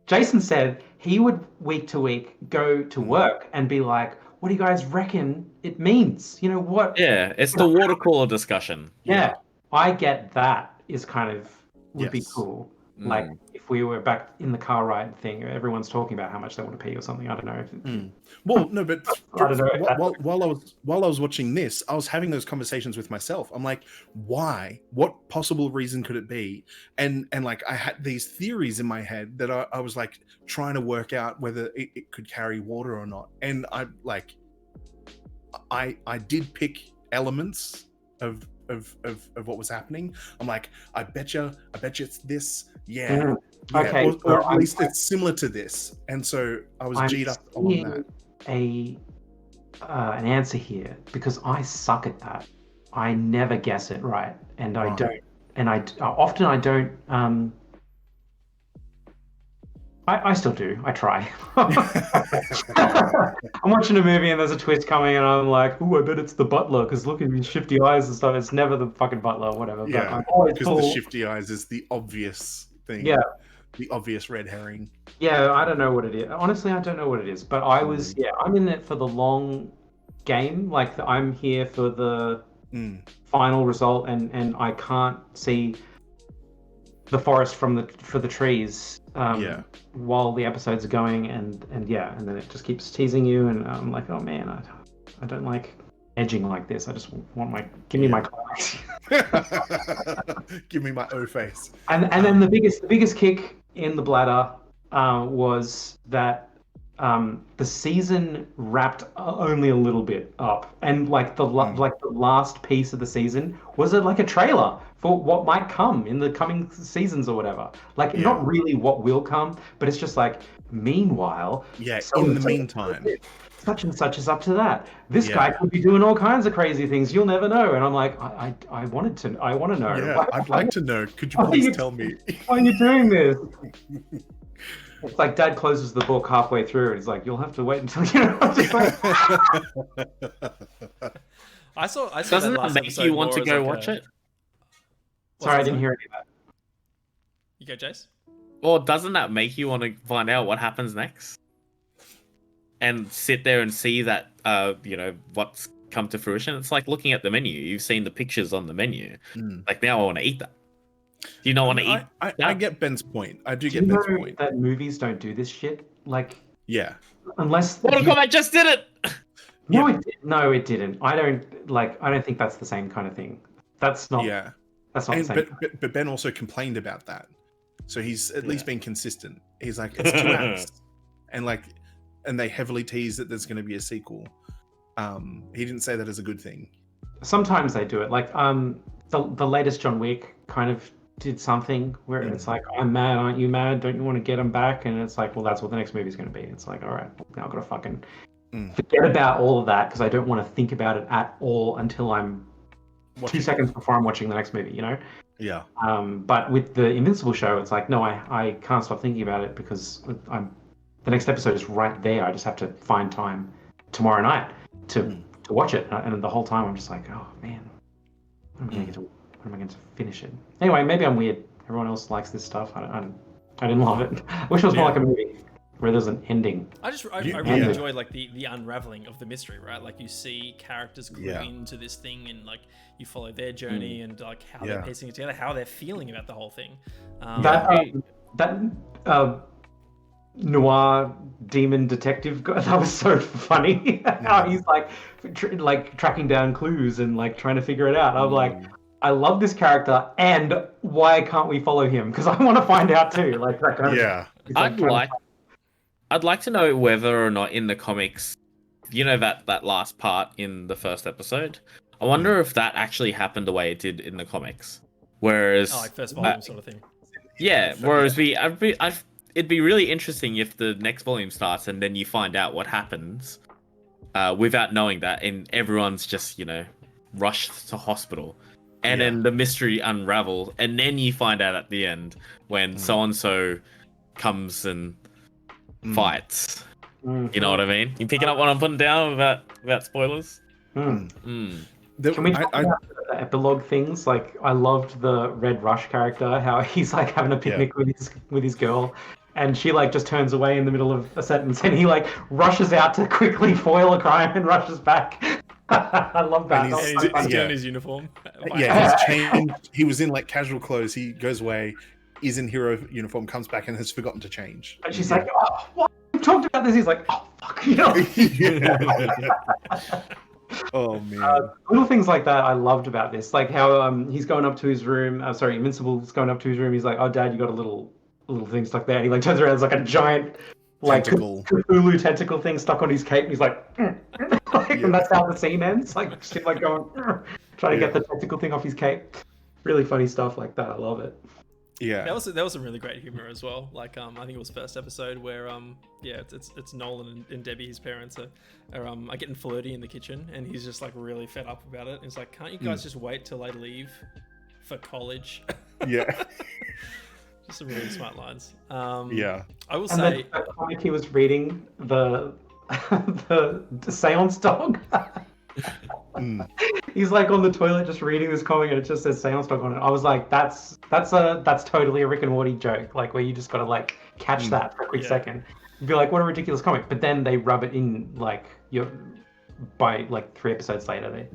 Jason said he would week to week go to work and be like, "What do you guys reckon it means? What?" Yeah, it's the water cooler discussion. Yeah, I get that. Is kind of would be cool. Like if we were back in the car ride thing, everyone's talking about how much they want to pee or something. I don't know. Well, no, but while I was watching this, I was having those conversations with myself. I'm like, why? What possible reason could it be? And like I had these theories in my head that I was like trying to work out whether it could carry water or not. And I did pick elements of what was happening. I'm like, I bet you it's this. Yeah. Okay. Or at least it's similar to this. And so I was G'd up on that. An answer here, because I suck at that. I never guess it right, and I don't. And I often I don't. I still do. I try. I'm watching a movie and there's a twist coming, and I'm like, "Ooh, I bet it's the butler," because look at his shifty eyes and stuff. It's never the fucking butler or whatever. But Yeah, I'm always because the shifty eyes is the obvious thing. Yeah. The obvious red herring. Yeah, I don't know what it is. Honestly, I don't know what it is. But I was, I'm in it for the long game. Like, I'm here for the final result, and I can't see the forest for the trees while the episodes are going, and then it just keeps teasing you, and I'm like, oh man, I don't like edging like this. I just want give me my climax. Give me my O face. And then the biggest kick in the bladder was that the season wrapped only a little bit up, and like the last piece of the season was like a trailer for what might come in the coming seasons or whatever. Like not really what will come, but it's just like, meanwhile, in the meantime, such and such is up to that. This guy could be doing all kinds of crazy things. You'll never know. And I'm like, I want to know. Yeah, I'd like to know. Could you please tell me? Why are you doing this? It's like Dad closes the book halfway through, and he's like, "You'll have to wait until you know." I saw Doesn't that make you want to go watch it? Sorry, I didn't hear any of that. You go, Jace? Or doesn't that make you want to find out what happens next? And sit there and see that, what's come to fruition? It's like looking at the menu. You've seen the pictures on the menu. Like, now I want to eat that. Do you not want to eat that? I get Ben's point. I do get Ben's point. That movies don't do this shit? Like... Yeah. Unless... Mortal Kombat just did it! No, it didn't. I don't think that's the same kind of thing. That's not... Yeah. That's not the same. But Ben also complained about that. So he's at least been consistent. He's like, it's 2 acts. And they heavily tease that there's going to be a sequel. He didn't say that as a good thing. Sometimes they do it. Like, the latest John Wick kind of did something where it's like, I'm mad, aren't you mad? Don't you want to get him back? And it's like, well, that's what the next movie's going to be. It's like, all right, now I've got to fucking forget about all of that, because I don't want to think about it at all until I'm 2 seconds before I'm watching the next movie, you know? Yeah. But with the Invincible show, it's like, no, I can't stop thinking about it, because the next episode is right there. I just have to find time tomorrow night to watch it. And the whole time I'm just like, oh man, when am I going to finish it? Anyway, maybe I'm weird. Everyone else likes this stuff. I didn't love it. I wish it was more like a movie where there's an ending. I really enjoy like the unraveling of the mystery, right? Like you see characters grow into this thing, and like you follow their journey and like how they're piecing it together, how they're feeling about the whole thing. That noir demon detective guy, that was so funny. How he's like tracking down clues and like trying to figure it out. I'm like, I love this character, and why can't we follow him? Because I want to find out too. Like that kind of I'd like to know whether or not in the comics, that last part in the first episode, I wonder if that actually happened the way it did in the comics. Whereas, like first volume sort of thing. Yeah. Whereas it'd be really interesting if the next volume starts and then you find out what happens, without knowing that, and everyone's just rushed to hospital. And then the mystery unravels, and then you find out at the end when so-and-so comes and fights. You know what I mean? You picking up what I'm putting down about spoilers? Can we talk about the epilogue things? Like, I loved the Red Rush character, how he's like having a picnic with his girl, and she like just turns away in the middle of a sentence, and he like rushes out to quickly foil a crime and rushes back. I love that. He's still in his uniform. Yeah, he's changed. He was in like casual clothes. He goes away, is in hero uniform, comes back and has forgotten to change. And she's like, "Oh, what? We talked about this." He's like, "Oh, fuck." Oh man. Little things like that I loved about this, like how he's going up to his room. Invincible's going up to his room. He's like, "Oh, Dad, you got a little thing stuck there." And he like turns around, it's like a giant Cthulhu tentacle thing stuck on his cape, and he's like, and that's how the scene ends. Like shit, like going trying to get the tentacle thing off his cape. Really funny stuff like that. I love it. Yeah, that was some really great humor as well. Like I think it was first episode where it's Nolan and Debbie, his parents, are getting flirty in the kitchen, and he's just like really fed up about it. He's like, can't you guys just wait till I leave for college? Yeah. Just some really smart lines. Yeah. I will And say, the comic he was reading, the Seance Dog. Mm. He's like on the toilet just reading this comic, and it just says Seance Dog on it. I was like, that's totally a Rick and Morty joke, like where you just gotta like catch that for a quick Yeah. second. You'd be like, what a ridiculous comic. But then they rub it in like by like 3 episodes later,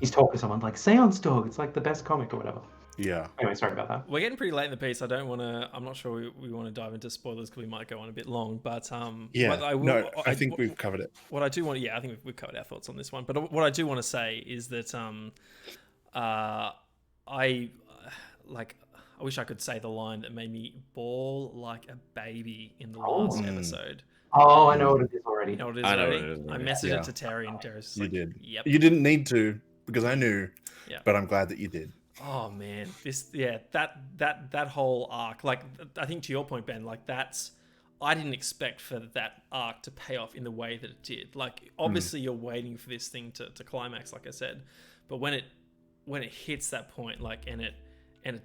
he's talking to someone like Seance Dog. It's like the best comic or whatever. Yeah. Anyway, sorry about that. we're getting pretty late in the piece. I don't want to. I'm not sure we want to dive into spoilers because we might go on a bit long. But Yeah. what I will, No, I think we've covered it. What I do want, I think we've covered our thoughts on this one. But what I do want to say is that I wish I could say the line that made me bawl like a baby in the last episode. Oh, I know what it is already. You know what it is I know already? what it is I already. messaged Yeah. it to Terry, and Terry's just You like, did. Yep. You didn't need to because I knew. Yeah. But I'm glad that you did. Oh man, that whole arc, like I think to your point, Ben, like I didn't expect for that arc to pay off in the way that it did. Like obviously you're waiting for this thing to climax, like I said, but when it hits that point, like and it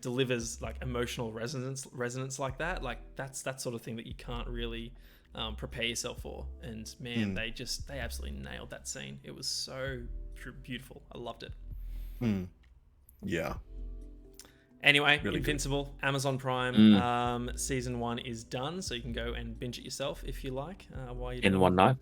delivers like emotional resonance like that, like that's that sort of thing that you can't really prepare yourself for. And man, they absolutely nailed that scene. It was so beautiful. I loved it. Yeah. Anyway, Really good. Invincible, Amazon Prime, season 1 is done, so you can go and binge it yourself if you like. While you're In one night.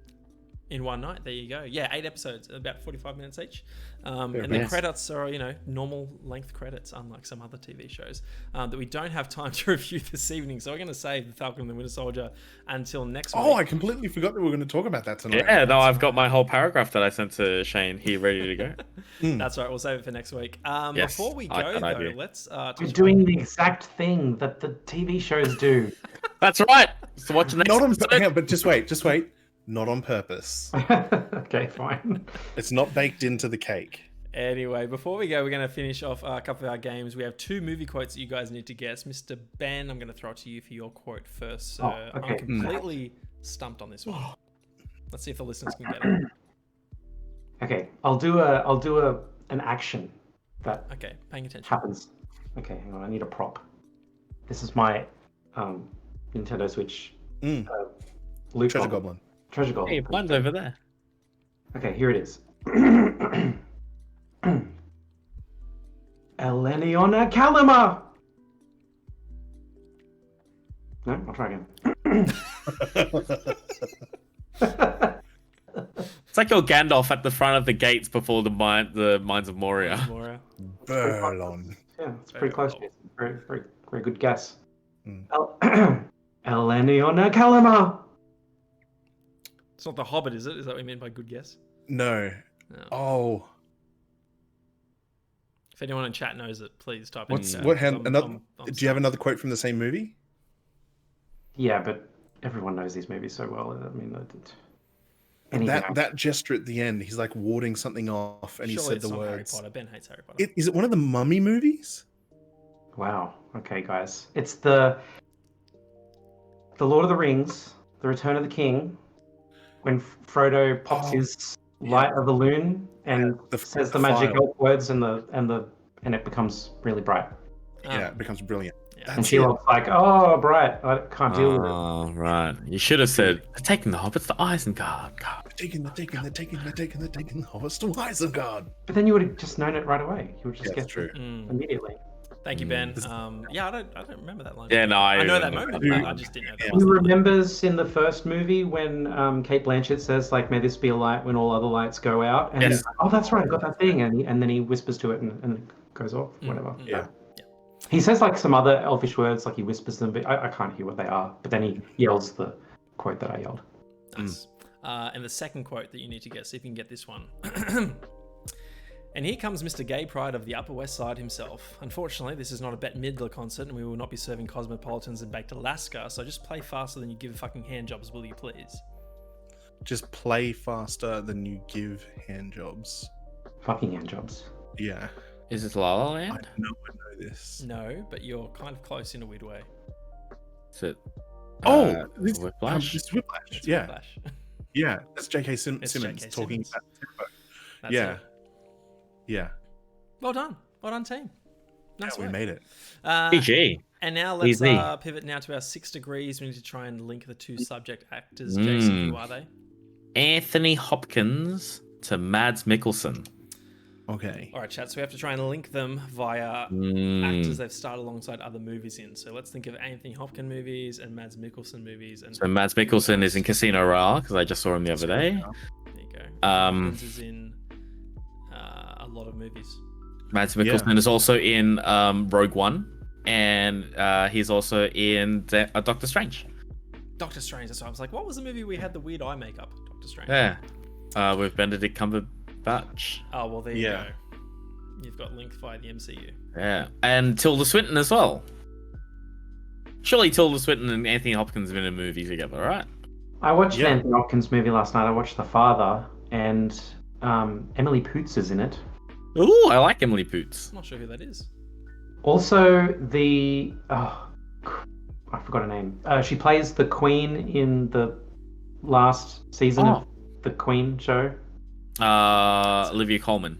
In one night, there you go. Yeah, 8 episodes, about 45 minutes each. And the nice. credits are, normal length credits, unlike some other TV shows that we don't have time to review this evening. So we're going to save The Falcon and the Winter Soldier until next week. Oh, I completely forgot that we were going to talk about that tonight. Yeah, no, I've got my whole paragraph that I sent to Shane here ready to go. That's right. We'll save it for next week. Yes, Before we I like go, that though, idea. let's... You're doing the exact thing that the TV shows do. That's right. So watch the next Not on, episode. hang on, but just wait. Not on purpose. Okay, fine. It's not baked into the cake. Anyway, before we go, we're going to finish off a couple of our games. We have 2 movie quotes that you guys need to guess. Mr. Ben, I'm going to throw it to you for your quote first. So okay. I'm completely stumped on this one. Let's see if the listeners can get it. Okay, I'll do an action that Okay, paying attention. happens. Okay, hang on. I need a prop. This is my Nintendo Switch. Loot Treasure Goblin. Goblin. Treasure Goblin. Hey, mine's over there. Okay, here it is. Eleniona Kalima! No, I'll try again. It's like your Gandalf at the front of the gates before the mines of Moria. Moira. Burlon. Yeah, it's pretty close. Jason. Very, very, very good guess. Mm. Eleniona Kalima! It's not The Hobbit, is it? Is that what you mean by good guess? No. No. Oh. If anyone in chat knows it, please type What's in. what? Another? I'm Do you have another quote from the same movie? Yeah, but everyone knows these movies so well. I mean, That gesture at the end, he's like warding something off, and he Surely said it's the not Harry words. Potter. Ben hates Harry Potter. Is it one of the Mummy movies? Wow. Okay, guys. It's the Lord of the Rings, The Return of the King, when Frodo pops his light of the loon and says the magic file. elf words, and it becomes really bright. Yeah, it becomes brilliant. Yeah. And That's it. Sherlock's like, "Oh, bright! I can't deal with it." Oh, right. You should have said, they're taking the hobbits to Isengard. They're taking the hobbits to Isengard. But then you would have just known it right away. You would just Yeah, get that's true. immediately. Thank you, Ben. Yeah, I don't remember that line. Yeah, no, I know that remember moment. that. But I just didn't know that. Yeah. was Who the line. remembers in the first movie when Kate Blanchett says, like, "May this be a light when all other lights go out"? And Yes. he's like, "Oh, that's right, I got that thing," and then he whispers to it and it goes off. Whatever. Yeah. He says like some other elfish words, like he whispers them, but I can't hear what they are. But then he yells the quote that I yelled. Nice. And the second quote that you need to guess, see if you can get this one. And here comes Mr. Gay Pride of the Upper West Side himself. Unfortunately, this is not a Bette Midler concert, and we will not be serving cosmopolitans in baked Alaska, so just play faster than you give fucking hand jobs, will you please? Just play faster than you give hand jobs. Fucking hand jobs. Yeah. Is this La La I Land? know this. No, but you're kind of close in a weird way. Is it? This Whiplash? This is Whiplash. It's Yeah. Whiplash. Yeah. That's J.K. It's Simmons J.K. talking Simmons. about tempo. That's Yeah. it. Yeah. Well done, team. Nice we work. made it. PG. And now let's Easy. pivot now to our 6 degrees. We need to try and link the two subject actors. Jason, who are they? Anthony Hopkins to Mads Mikkelsen. Okay. All right, chat. So we have to try and link them via Mm. actors they've starred alongside other movies in. So let's think of Anthony Hopkins movies and Mads Mikkelsen movies. And So Mads Mikkelsen is in Casino Royale because I just saw him the other day. there you go. Um, Hopkins is in a lot of movies. Mads Mikkelsen is also in Rogue One, and he's also in Doctor Strange. Doctor Strange. That's why I was like, what was the movie we had the weird eye makeup? Doctor Strange. Yeah, with Benedict Cumberbatch. Oh well, there you go. You've got linked via the MCU. Yeah, and Tilda Swinton as well. Surely Tilda Swinton and Anthony Hopkins have been in a movie together, right? I watched an Anthony Hopkins movie last night. I watched The Father, and Emily Poots is in it. Ooh, I like Emily Poots. I'm not sure who that is. Also, I forgot her name. She plays the Queen in the last season of the Queen show. Olivia Colman.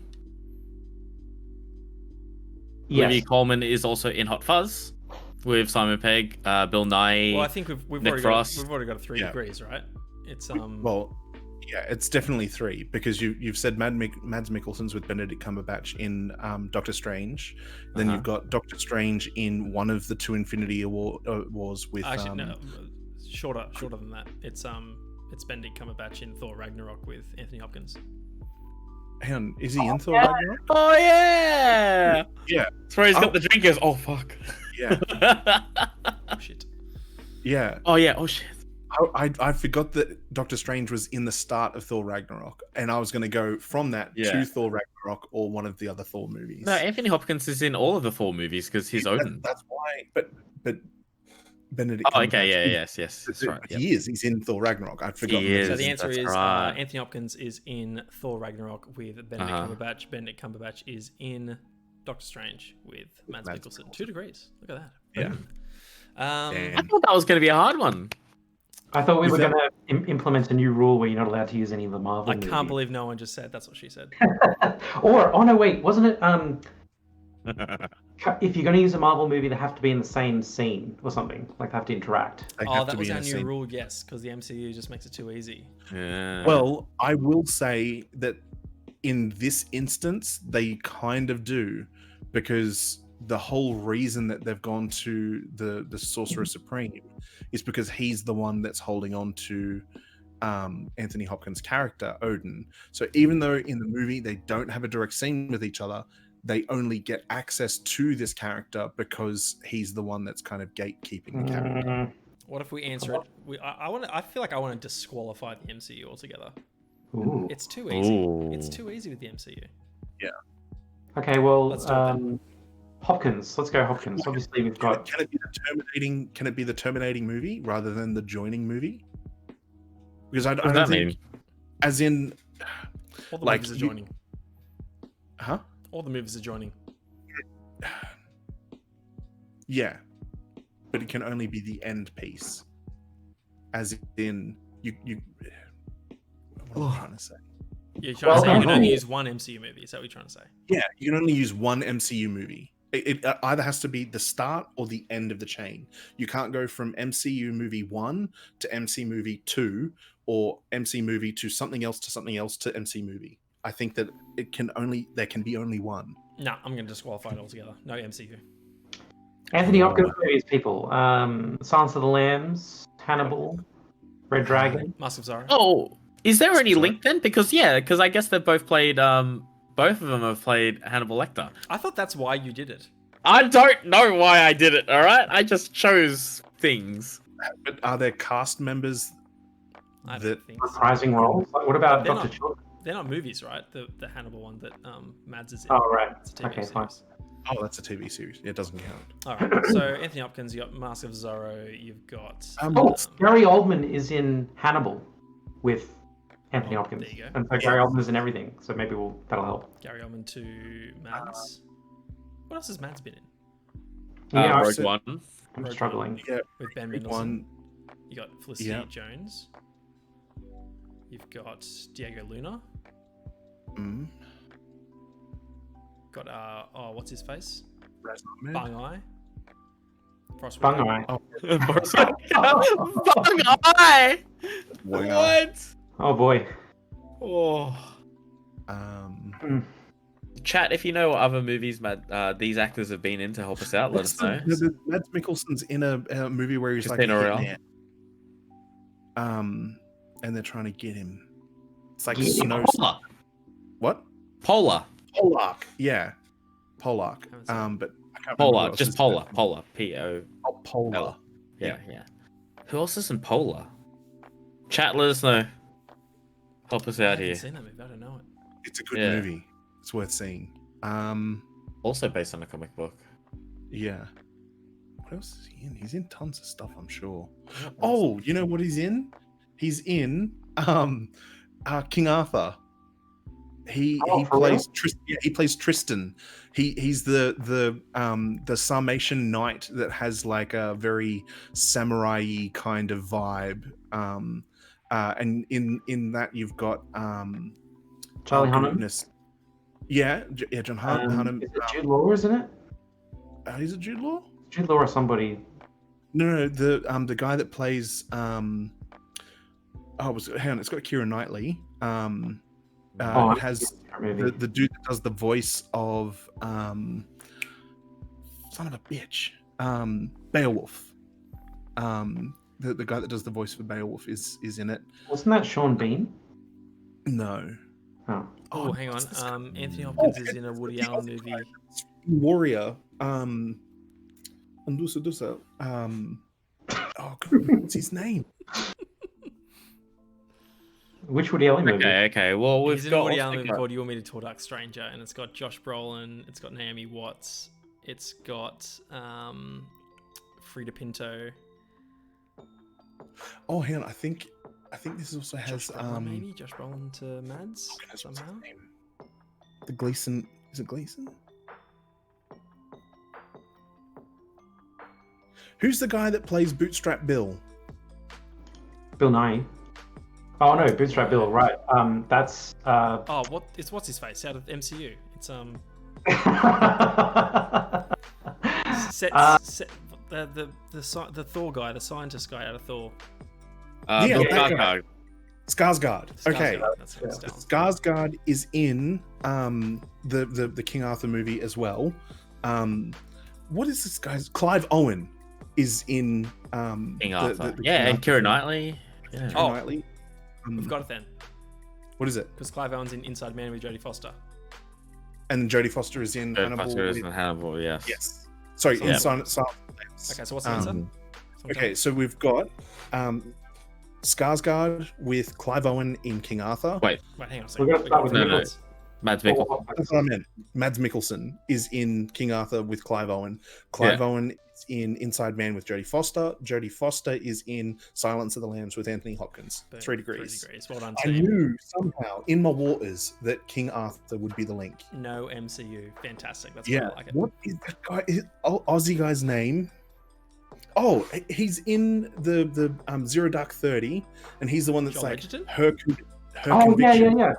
Yes. Olivia Colman is also in Hot Fuzz with Simon Pegg, Bill Nye. Well, I think we've Nick Frost. already got 3 degrees, right? It's Well, yeah, it's definitely 3 because you've said Mads Mikkelsen's with Benedict Cumberbatch in Doctor Strange. Then you've got Doctor Strange in one of the 2 Infinity Wars with. Actually, no, shorter than that. It's Benedict Cumberbatch in Thor Ragnarok with Anthony Hopkins. Hang on, is he in Thor Ragnarok? Oh yeah, Yeah. That's where he's got the drink. Goes, oh fuck. Yeah. Oh shit. Yeah. Oh yeah. Oh shit. I forgot that Doctor Strange was in the start of Thor Ragnarok, and I was going to go from that to Thor Ragnarok or one of the other Thor movies. No, Anthony Hopkins is in all of the Thor movies because he's Odin. That's why. But Benedict. Oh, okay, yes, that's right. Yep. He's in Thor Ragnarok. I'd forgotten. He is. So the answer That's is right. Anthony Hopkins is in Thor Ragnarok with Benedict Cumberbatch. Benedict Cumberbatch is in Doctor Strange with Mads Mikkelsen. 2 degrees. Look at that. Yeah. I thought that was going to be a hard one. I thought we were going to implement a new rule where you're not allowed to use any of the Marvel I can't believe no one just said that's what she said. Oh no, wait, wasn't it? If you're going to use a Marvel movie, they have to be in the same scene or something. Like they have to interact. That was our new rule, yes, because the MCU just makes it too easy. Yeah. Well, I will say that in this instance, they kind of do, because the whole reason that they've gone to the Sorcerer Supreme is because he's the one that's holding on to Anthony Hopkins' character, Odin. So even though in the movie they don't have a direct scene with each other, they only get access to this character because he's the one that's kind of gatekeeping the character. What if we answer it? I feel like I want to disqualify the MCU altogether. Ooh. It's too easy. Ooh. It's too easy with the MCU. Yeah. Okay, well, Let's do it then. Hopkins. Let's go Hopkins. Obviously, we've got. Can it be the terminating movie rather than the joining movie? Because I What does don't that think, mean? as in, All the like, movies are joining. huh? All the movies are joining. Yeah, but it can only be the end piece. As in, you. What am I trying to say? You're trying to say you can only use one MCU movie. Is that what you're trying to say? Yeah, you can only use one MCU movie. It either has to be the start or the end of the chain. You can't go from MCU movie 1 to MC movie 2 or MC movie to something else to MC movie. I think that there can be only one. No, I'm going to disqualify it altogether. No MCU. Anthony Hopkins movies, people. Silence of the Lambs, Hannibal, Red Dragon. Mask of Zorro. Oh, is there any link then? Because I guess they've both played. Both of them have played Hannibal Lecter. I thought that's why you did it. I don't know why I did it. All right, I just chose things. But are there cast members I that don't think so. Reprising roles. Like, what about They're Dr. not- Children? They're not movies, right? The Hannibal one that Mads is in. Oh, right. It's a TV Okay, series. fine. Oh, that's a TV series. It doesn't count. All right. So Anthony Hopkins, you got Mask of Zorro. You've got. Oh, Gary Oldman is in Hannibal with Anthony Hopkins. there you go. And so Gary Oldman is in everything. So maybe that'll help. Gary Oldman to Mads. What else has Mads been in? Yeah, Rogue One. I'm struggling. Yeah, With Ben Rogue Mendelsohn. One. You got Felicity Yeah. Jones. You've got Diego Luna. Mm, Got what's his face? Bungai. Frostbite. Bungai. Bungai. Bungai. What? Oh boy. Oh. Chat, if you know what other movies these actors have been in to help us out, let us know. Mads Mikkelsen's in a movie where he's Casino like a Royale. hitman. And they're trying to get him. It's like Yeah. snow. Polar. What? Polar. Polark. Yeah. Polark. Haven't seen But I can't remember Polar. who else Just is in Polar. it. Polar. P-O. Oh, Polar. L. Yeah. Who else is in Polar? Chat, let us know. Help us I out haven't here. seen that movie. I don't know it. It's a good Yeah. movie. It's worth seeing. Also based on a comic book. Yeah. What else is he in? He's in tons of stuff, I'm sure. What was Oh, you know what he's in? He's in King Arthur. He plays he plays Tristan. He's the Sarmatian knight that has like a very samurai kind of vibe. And in that you've got Charlie Hunnam. goodness. Yeah, John Hunnam. Is it Jude Law, isn't it? Is it Jude Law? Jude Law or somebody. No, the guy that plays hang on, it's got Keira Knightley. It has Maybe. the dude that does the voice of son of a bitch, Beowulf. The guy that does the voice for Beowulf is in it. Wasn't that Sean Bean? No. Oh. Oh, hang what's this guy? on. Anthony Hopkins is in a Woody Allen movie. Warrior. Dusa. Oh God, what's his name? Which Woody Allen movie? Okay. Well, we've He's in got. a Woody Allen movie called You Want Me to Talk Dark Stranger, and it's got Josh Brolin, it's got Naomi Watts, it's got Frida Pinto. Oh, hang on. I think this also has Josh Brolin, maybe Josh Brolin to Mads goodness, what's somehow. his name? The Gleason. Is it Gleason? Who's the guy that plays Bootstrap Bill? Bill Nye. Oh no, Bootstrap Bill. Right. That's. Oh, what's his face out of MCU? It's the Thor guy, the scientist guy out of Thor. Yeah, Bill that guy. Skarsgård. Skarsgård. Okay. Skarsgård, that's how it's spelled. Skarsgård is in the King Arthur movie as well. What is this guy's? Clive Owen is in King Arthur. the Yeah, King and Arthur Keira movie. Knightley. Yeah. Keira Oh. Knightley. We've got it then, What is it? because Clive Owen's in Inside Man with Jodie Foster. And Jodie Foster is in Jodie Hannibal. Foster is with- in Hannibal. Yes. Yes. Sorry, Yeah. in Silence. Okay, so what's the answer? Okay, so we've got Skarsgård with Clive Owen in King Arthur. Wait. Wait, hang on a We're second. gonna start with No, no. Nichols. Mads Mikkelsen. That's what I meant. Mads Mikkelsen is in King Arthur with Clive Owen. Clive Yeah. Owen is in Inside Man with Jodie Foster. Jodie Foster is in Silence of the Lambs with Anthony Hopkins. Boom, 3 degrees. 3 degrees. Well done, I team. knew somehow in my waters that King Arthur would be the link. No MCU. Fantastic. That's Yeah. why I like it. What is that guy? Aussie guy's name? Oh, he's in the Zero Dark 30, and he's the one that's Joel like Edgerton? her Oh conviction. yeah.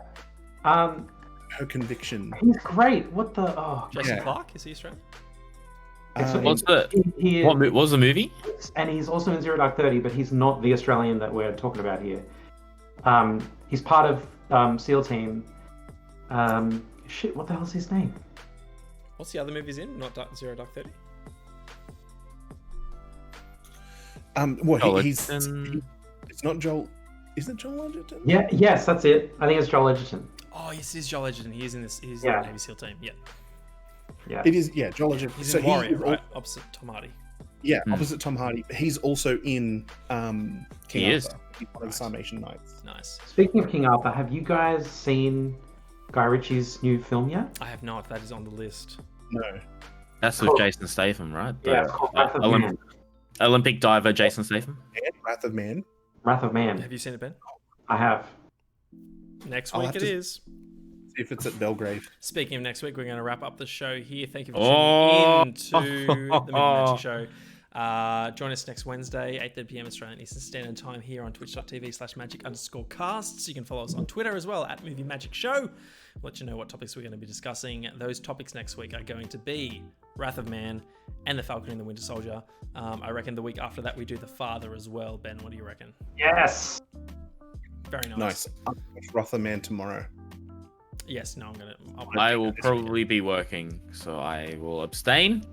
Her conviction. He's great. What the? Oh, Jason Yeah. Clarke, is he Australian? What's the he what was the movie? and he's also in Zero Dark 30, but he's not the Australian that we're talking about here. He's part of SEAL Team. Shit, what the hell's his name? What's the other movies in? Not Zero Dark 30? Well, Joel he's Edgerton. it's not Joel. Isn't it Joel Edgerton? Yeah, yes, that's it. I think it's Joel Edgerton. Oh, yes, it is Joel Edgerton. He is in this. He's Yeah. in the Navy SEAL team. Yeah. Yeah. It is. Yeah, Joel Edgerton. He's So in Warrior, he's right? Opposite Tom Hardy. Yeah, Hmm. opposite Tom Hardy. He's also in King He is. Arthur. He's one of the Sarmatian Knights. Nice. Speaking of King Arthur, have you guys seen Guy Ritchie's new film yet? I have not. That is on the list. No. That's with Cool. Jason Statham, right? Yeah, it's called Wrath of Man. Olympic diver Jason Statham. Wrath of Man. Wrath of Man. Have you seen it, Ben? I have. Next I'll week have it to- is. See if it's at Belgrave. Speaking of next week, we're going to wrap up the show here. Thank you for Oh. tuning in to the Movie Magic Show. Join us next Wednesday, 8:30 p.m. Australian Eastern Standard Time here on twitch.tv/magic_casts. You can follow us on Twitter as well at Movie Magic Show. We'll let you know what topics we're going to be discussing. Those topics next week are going to be Wrath of Man and The Falcon and the Winter Soldier. I reckon the week after that we do The Father as well. Ben, what do you reckon? Yes. Very nice. Nice. I'll watch Wrath of Man tomorrow. Yes, no, I will probably be working, so I will abstain.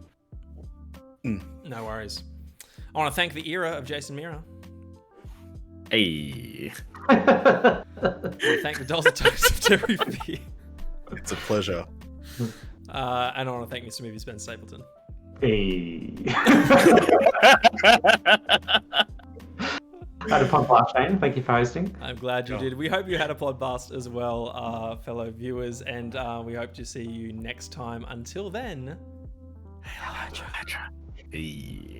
No worries. I want to thank the era of Jason Mira. Hey. I want to thank the dulcet tones of Terry Fear. It's a pleasure. And I want to thank Mr. Movie Ben Stapleton. Hey. Had a pod blast, Shane. Thank you for hosting. I'm glad you did. We hope you had a pod blast as well, fellow viewers, and we hope to see you next time. Until then, Hey.